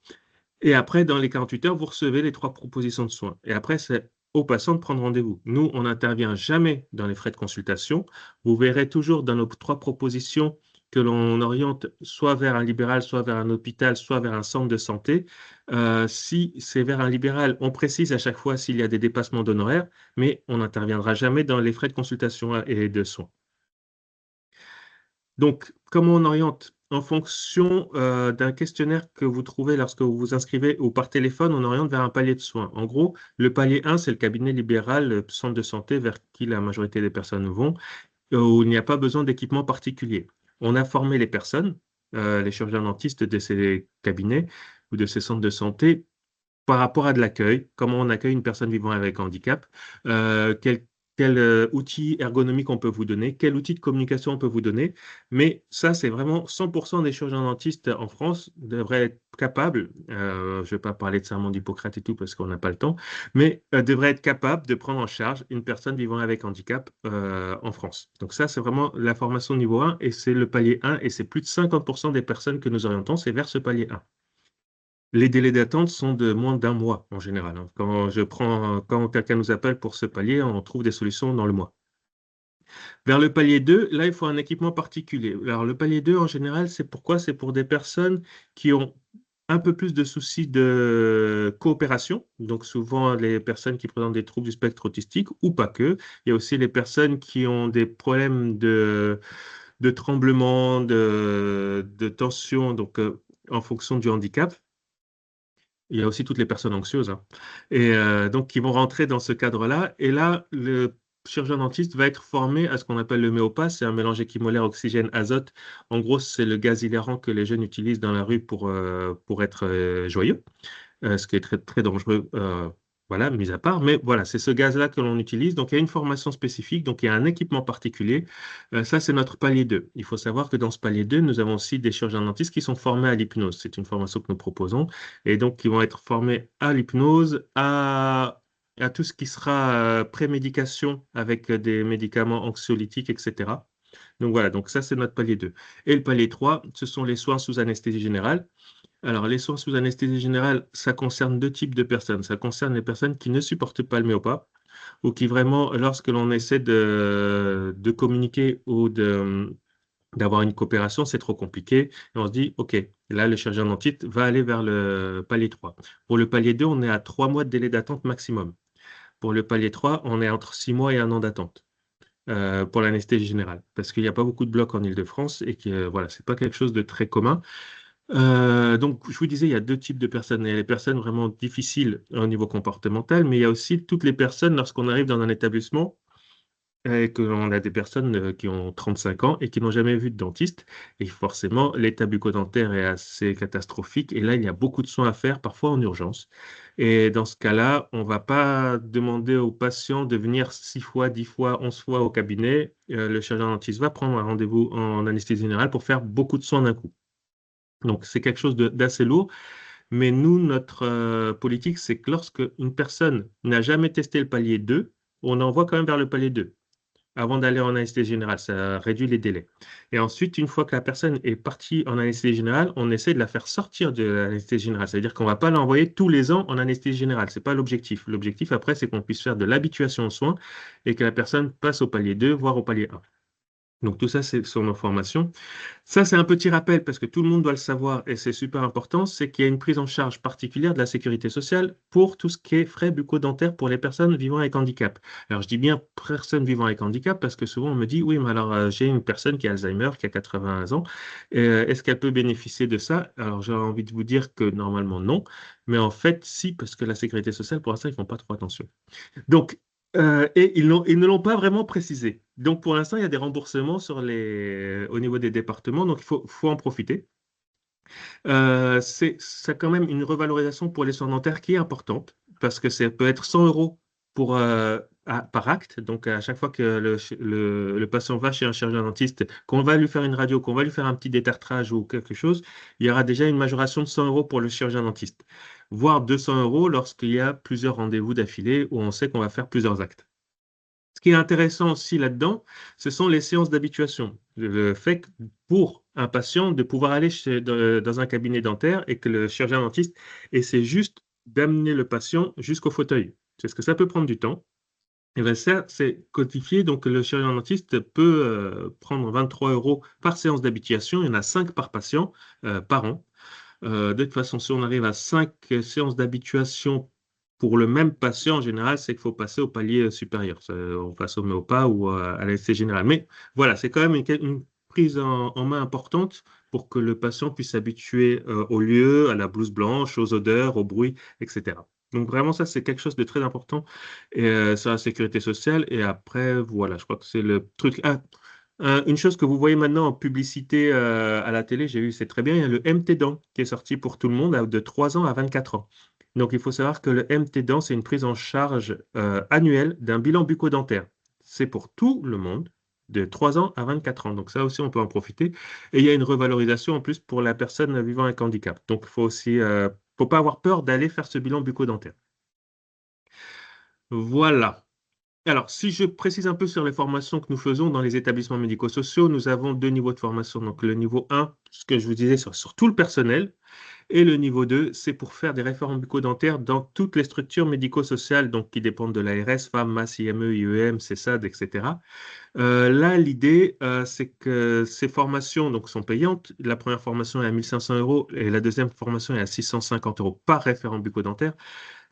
[SPEAKER 7] Et après, dans les 48 heures, vous recevez les 3 propositions de soins. Et après, c'est au patient de prendre rendez-vous. Nous, on n'intervient jamais dans les frais de consultation. Vous verrez toujours dans nos 3 propositions que l'on oriente soit vers un libéral, soit vers un hôpital, soit vers un centre de santé. Si c'est vers un libéral, on précise à chaque fois s'il y a des dépassements d'honoraires, mais on n'interviendra jamais dans les frais de consultation et de soins. Donc, comment on oriente? En fonction d'un questionnaire que vous trouvez lorsque vous vous inscrivez ou par téléphone, on oriente vers un palier de soins. En gros, le palier 1, c'est le cabinet libéral, le centre de santé vers qui la majorité des personnes vont, où il n'y a pas besoin d'équipement particulier. On a formé les personnes, les chirurgiens dentistes de ces cabinets ou de ces centres de santé par rapport à de l'accueil, comment on accueille une personne vivant avec handicap, quel outil ergonomique on peut vous donner, quel outil de communication on peut vous donner. Mais ça, c'est vraiment 100% des chirurgiens dentistes en France devraient être capables, je ne vais pas parler de serment d'Hippocrate et tout parce qu'on n'a pas le temps, mais devraient être capables de prendre en charge une personne vivant avec handicap en France. Donc ça, c'est vraiment la formation niveau 1 et c'est le palier 1 et c'est plus de 50% des personnes que nous orientons, c'est vers ce palier 1. Les délais d'attente sont de moins d'1 mois en général. Quand quelqu'un nous appelle pour ce palier, on trouve des solutions dans le mois. Vers le palier 2, là, il faut un équipement particulier. Alors, le palier 2, en général, c'est pourquoi? C'est pour des personnes qui ont un peu plus de soucis de coopération. Donc, souvent, les personnes qui présentent des troubles du spectre autistique, ou pas que. Il y a aussi les personnes qui ont des problèmes de tremblement, de tension, donc en fonction du handicap. Il y a aussi toutes les personnes anxieuses, et donc qui vont rentrer dans ce cadre-là. Et là, le chirurgien dentiste va être formé à ce qu'on appelle le méopas, c'est un mélange équimolaire oxygène-azote. En gros, c'est le gaz hilariant que les jeunes utilisent dans la rue pour être joyeux, ce qui est très, très dangereux Voilà, mis à part, mais voilà, c'est ce gaz-là que l'on utilise. Donc, il y a une formation spécifique, donc il y a un équipement particulier. Ça, c'est notre palier 2. Il faut savoir que dans ce palier 2, nous avons aussi des chirurgiens dentistes qui sont formés à l'hypnose. C'est une formation que nous proposons. Et donc, ils vont être formés à l'hypnose, à tout ce qui sera prémédication avec des médicaments anxiolytiques, etc. Donc voilà, donc ça, c'est notre palier 2. Et le palier 3, ce sont les soins sous anesthésie générale. Alors, les soins sous anesthésie générale, ça concerne deux types de personnes. Ça concerne les personnes qui ne supportent pas le méopa ou qui vraiment, lorsque l'on essaie de communiquer ou d'avoir une coopération, c'est trop compliqué. Et on se dit, OK, là, le chirurgien dentiste va aller vers le palier 3. Pour le palier 2, on est à 3 mois de délai d'attente maximum. Pour le palier 3, on est entre 6 mois et 1 an d'attente. Pour l'anesthésie générale, parce qu'il n'y a pas beaucoup de blocs en Île-de-France et que voilà, c'est pas quelque chose de très commun. Donc, je vous disais, il y a deux types de personnes. Il y a les personnes vraiment difficiles au niveau comportemental, mais il y a aussi toutes les personnes, lorsqu'on arrive dans un établissement, et que l'on a des personnes qui ont 35 ans et qui n'ont jamais vu de dentiste. Et forcément, l'état bucco-dentaire est assez catastrophique. Et là, il y a beaucoup de soins à faire, parfois en urgence. Et dans ce cas-là, on ne va pas demander aux patients de venir 6 fois, 10 fois, 11 fois au cabinet. Le chirurgien dentiste va prendre un rendez-vous en anesthésie générale pour faire beaucoup de soins d'un coup. Donc, c'est quelque chose d'assez lourd. Mais nous, notre politique, c'est que lorsque une personne n'a jamais testé le palier 2, on envoie quand même vers le palier 2 avant d'aller en anesthésie générale. Ça réduit les délais. Et ensuite, une fois que la personne est partie en anesthésie générale, on essaie de la faire sortir de l'anesthésie générale. C'est-à-dire qu'on ne va pas l'envoyer tous les ans en anesthésie générale. Ce n'est pas l'objectif. L'objectif, après, c'est qu'on puisse faire de l'habituation aux soins et que la personne passe au palier 2, voire au palier 1. Donc tout ça, c'est sur nos formations. Ça, c'est un petit rappel parce que tout le monde doit le savoir et c'est super important, c'est qu'il y a une prise en charge particulière de la sécurité sociale pour tout ce qui est frais bucco-dentaires pour les personnes vivant avec handicap. Alors je dis bien personnes vivant avec handicap parce que souvent on me dit, oui, mais alors j'ai une personne qui a Alzheimer, qui a 80 ans, est-ce qu'elle peut bénéficier de ça? Alors j'ai envie de vous dire que normalement non, mais en fait si, parce que la sécurité sociale, pour l'instant, ils ne font pas trop attention. Donc, et ils ne l'ont pas vraiment précisé. Donc, pour l'instant, il y a des remboursements au niveau des départements, donc il faut en profiter. C'est quand même une revalorisation pour les soins dentaires qui est importante, parce que ça peut être 100 euros par acte. Donc, à chaque fois que le patient va chez un chirurgien dentiste, qu'on va lui faire une radio, qu'on va lui faire un petit détartrage ou quelque chose, il y aura déjà une majoration de 100 euros pour le chirurgien dentiste, voire 200 euros lorsqu'il y a plusieurs rendez-vous d'affilée où on sait qu'on va faire plusieurs actes. Ce qui est intéressant aussi là-dedans, ce sont les séances d'habituation. Le fait que pour un patient de pouvoir aller dans un cabinet dentaire et que le chirurgien dentiste essaie juste d'amener le patient jusqu'au fauteuil. Parce que ça peut prendre du temps. Et bien ça, c'est codifié. Donc, le chirurgien dentiste peut prendre 23 euros par séance d'habituation. Il y en a 5 par patient par an. De toute façon, si on arrive à 5 séances d'habituation pour le même patient, en général, c'est qu'il faut passer au palier supérieur. On passe au homéopath ou à l'anesthésie générale. Mais voilà, c'est quand même une prise en main importante pour que le patient puisse s'habituer au lieu, à la blouse blanche, aux odeurs, au bruit, etc. Donc vraiment, ça, c'est quelque chose de très important sur la sécurité sociale. Et après, voilà, je crois que c'est le truc. Une chose que vous voyez maintenant en publicité à la télé, j'ai vu, c'est très bien, il y a le MT Dent qui est sorti pour tout le monde de 3 ans à 24 ans. Donc, il faut savoir que le MT Dent, c'est une prise en charge annuelle d'un bilan bucco-dentaire. C'est pour tout le monde de 3 ans à 24 ans. Donc, ça aussi, on peut en profiter. Et il y a une revalorisation en plus pour la personne vivant avec handicap. Donc, il faut aussi, faut pas avoir peur d'aller faire ce bilan bucco-dentaire. Voilà. Alors, si je précise un peu sur les formations que nous faisons dans les établissements médico-sociaux, nous avons 2 niveaux de formation. Donc, le niveau 1, ce que je vous disais sur tout le personnel, et le niveau 2, c'est pour faire des référents bucco-dentaires dans toutes les structures médico-sociales, donc qui dépendent de l'ARS, FAM, MAS, IME, IEM, CESAD, etc. Là, l'idée, c'est que ces formations donc, sont payantes. La première formation est à 1 500 euros et la deuxième formation est à 650 euros par référent bucco-dentaire.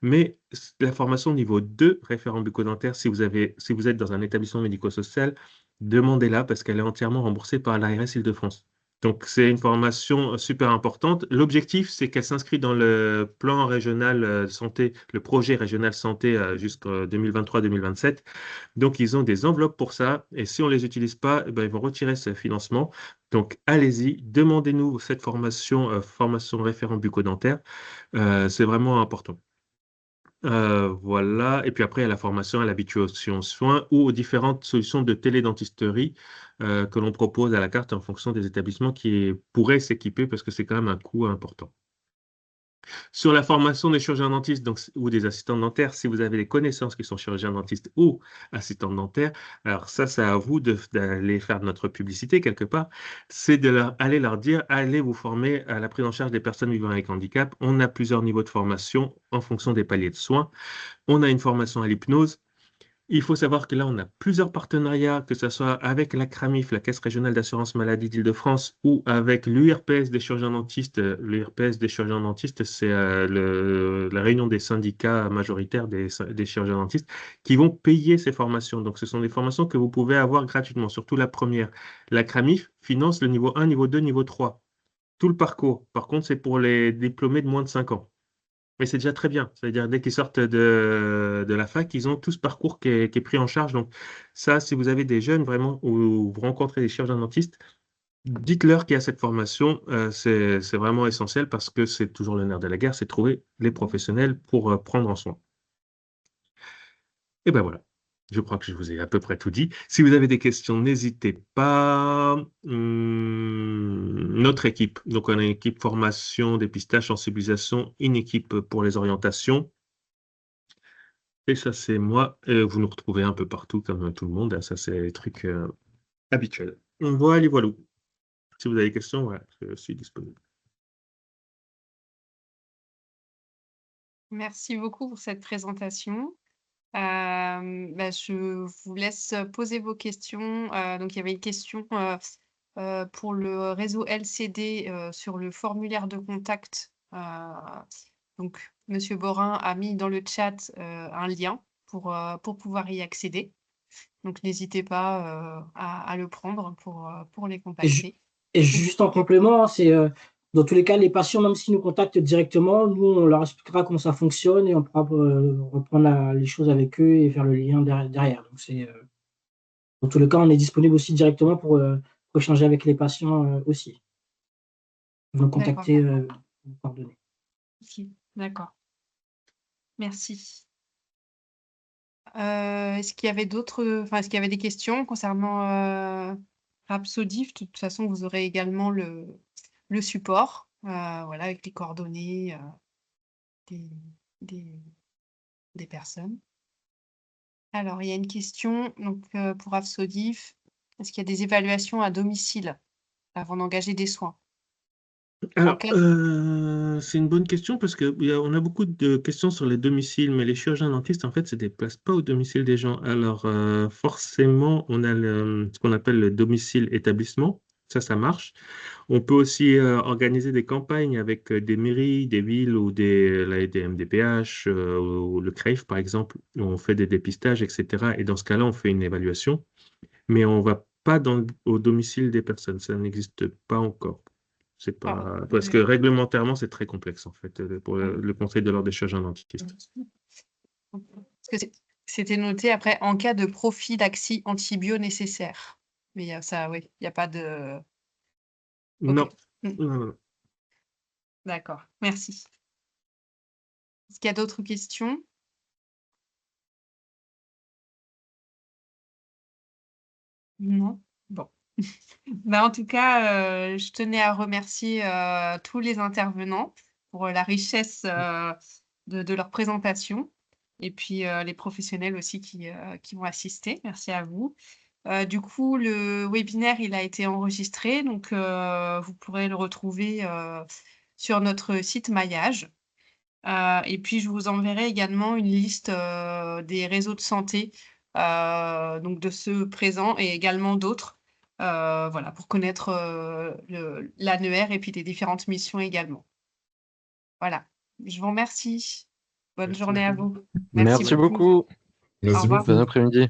[SPEAKER 7] Mais la formation niveau 2, référent bucco-dentaire, si vous êtes dans un établissement médico-social, demandez-la parce qu'elle est entièrement remboursée par l'ARS Île-de-France. Donc, c'est une formation super importante. L'objectif, c'est qu'elle s'inscrit dans le plan régional santé, le projet régional santé jusqu'en 2023-2027. Donc, ils ont des enveloppes pour ça. Et si on ne les utilise pas, eh ben, ils vont retirer ce financement. Donc, allez-y, demandez-nous cette formation, formation référent bucco-dentaire. C'est vraiment important. Voilà. Et puis après, il y a la formation à l'habituation aux soins ou aux différentes solutions de télédentisterie que l'on propose à la carte en fonction des établissements qui pourraient s'équiper parce que c'est quand même un coût important. Sur la formation des chirurgiens dentistes ou des assistants dentaires, si vous avez des connaissances qui sont chirurgiens dentistes ou assistants dentaires, alors ça, c'est à vous d'aller faire de notre publicité quelque part. C'est aller leur dire, allez vous former à la prise en charge des personnes vivant avec handicap. On a plusieurs niveaux de formation en fonction des paliers de soins. On a une formation à l'hypnose. Il faut savoir que là, on a plusieurs partenariats, que ce soit avec la CRAMIF, la Caisse régionale d'assurance maladie d'Île-de-France, ou avec l'URPS des chirurgiens dentistes. L'URPS des chirurgiens dentistes, c'est la réunion des syndicats majoritaires des chirurgiens dentistes qui vont payer ces formations. Donc, ce sont des formations que vous pouvez avoir gratuitement, surtout la première. La CRAMIF finance le niveau 1, niveau 2, niveau 3. Tout le parcours. Par contre, c'est pour les diplômés de moins de 5 ans. Mais c'est déjà très bien. C'est-à-dire, dès qu'ils sortent de la fac, ils ont tout ce parcours qui est pris en charge. Donc, ça, si vous avez des jeunes vraiment ou vous rencontrez des chirurgiens dentistes, dites-leur qu'il y a cette formation. C'est vraiment essentiel parce que c'est toujours le nerf de la guerre, c'est trouver les professionnels pour prendre en soin. Et ben voilà. Je crois que je vous ai à peu près tout dit. Si vous avez des questions, n'hésitez pas. Notre équipe, donc on a une équipe formation, dépistage, sensibilisation, une équipe pour les orientations. Et ça, c'est moi. Vous nous retrouvez un peu partout, comme tout le monde, hein. Ça, c'est les trucs habituels. Voilà, voilà. Si vous avez des questions, voilà, je suis disponible.
[SPEAKER 1] Merci beaucoup pour cette présentation. Je vous laisse poser vos questions. Donc, il y avait une question pour le réseau LCD sur le formulaire de contact. Donc, Monsieur Borin a mis dans le chat un lien pour pouvoir y accéder. Donc, n'hésitez pas à le prendre pour les contacter.
[SPEAKER 5] Et juste en complément, c'est dans tous les cas, les patients, même s'ils nous contactent directement, nous, on leur expliquera comment ça fonctionne et on pourra reprendre les choses avec eux et faire le lien derrière. Donc, dans tous les cas, on est disponible aussi directement pour échanger avec les patients aussi. Ils vont contacter vos coordonnées.
[SPEAKER 1] Ok, d'accord. Merci. Est-ce qu'il y avait est-ce qu'il y avait des questions concernant Rhapsody? De toute façon, vous aurez également le support, voilà, avec les coordonnées des personnes. Alors, il y a une question donc, pour Rhapsody. Est-ce qu'il y a des évaluations à domicile avant d'engager des soins?
[SPEAKER 7] Alors, c'est une bonne question parce qu'on a beaucoup de questions sur les domiciles, mais les chirurgiens dentistes, en fait, se déplacent pas au domicile des gens. Alors, forcément, on a ce qu'on appelle le domicile établissement. Ça marche. On peut aussi organiser des campagnes avec des mairies, des villes ou la MDPH ou le CREIF, par exemple, où on fait des dépistages, etc. Et dans ce cas-là, on fait une évaluation, mais on va pas au domicile des personnes. Ça n'existe pas encore. C'est pas parce que réglementairement, c'est très complexe, en fait, pour le Conseil de l'ordre des chirurgiens dentistes.
[SPEAKER 1] Parce que c'était noté après en cas de prophylaxie antibio nécessaire. Mais ça, oui, il n'y a pas de.
[SPEAKER 7] Non.
[SPEAKER 1] Ok.
[SPEAKER 7] Non.
[SPEAKER 1] D'accord, merci. Est-ce qu'il y a d'autres questions? Non? Bon. En tout cas, je tenais à remercier tous les intervenants pour la richesse de leur présentation et puis les professionnels aussi qui vont assister. Merci à vous. Du coup, le webinaire, il a été enregistré, donc vous pourrez le retrouver sur notre site Maillage. Et puis, je vous enverrai également une liste des réseaux de santé, donc de ceux présents et également d'autres, voilà, pour connaître l'annuaire et puis les différentes missions également. Voilà, je vous remercie. Bonne journée à vous.
[SPEAKER 3] Merci beaucoup.
[SPEAKER 1] Au revoir.
[SPEAKER 3] Bon après-midi.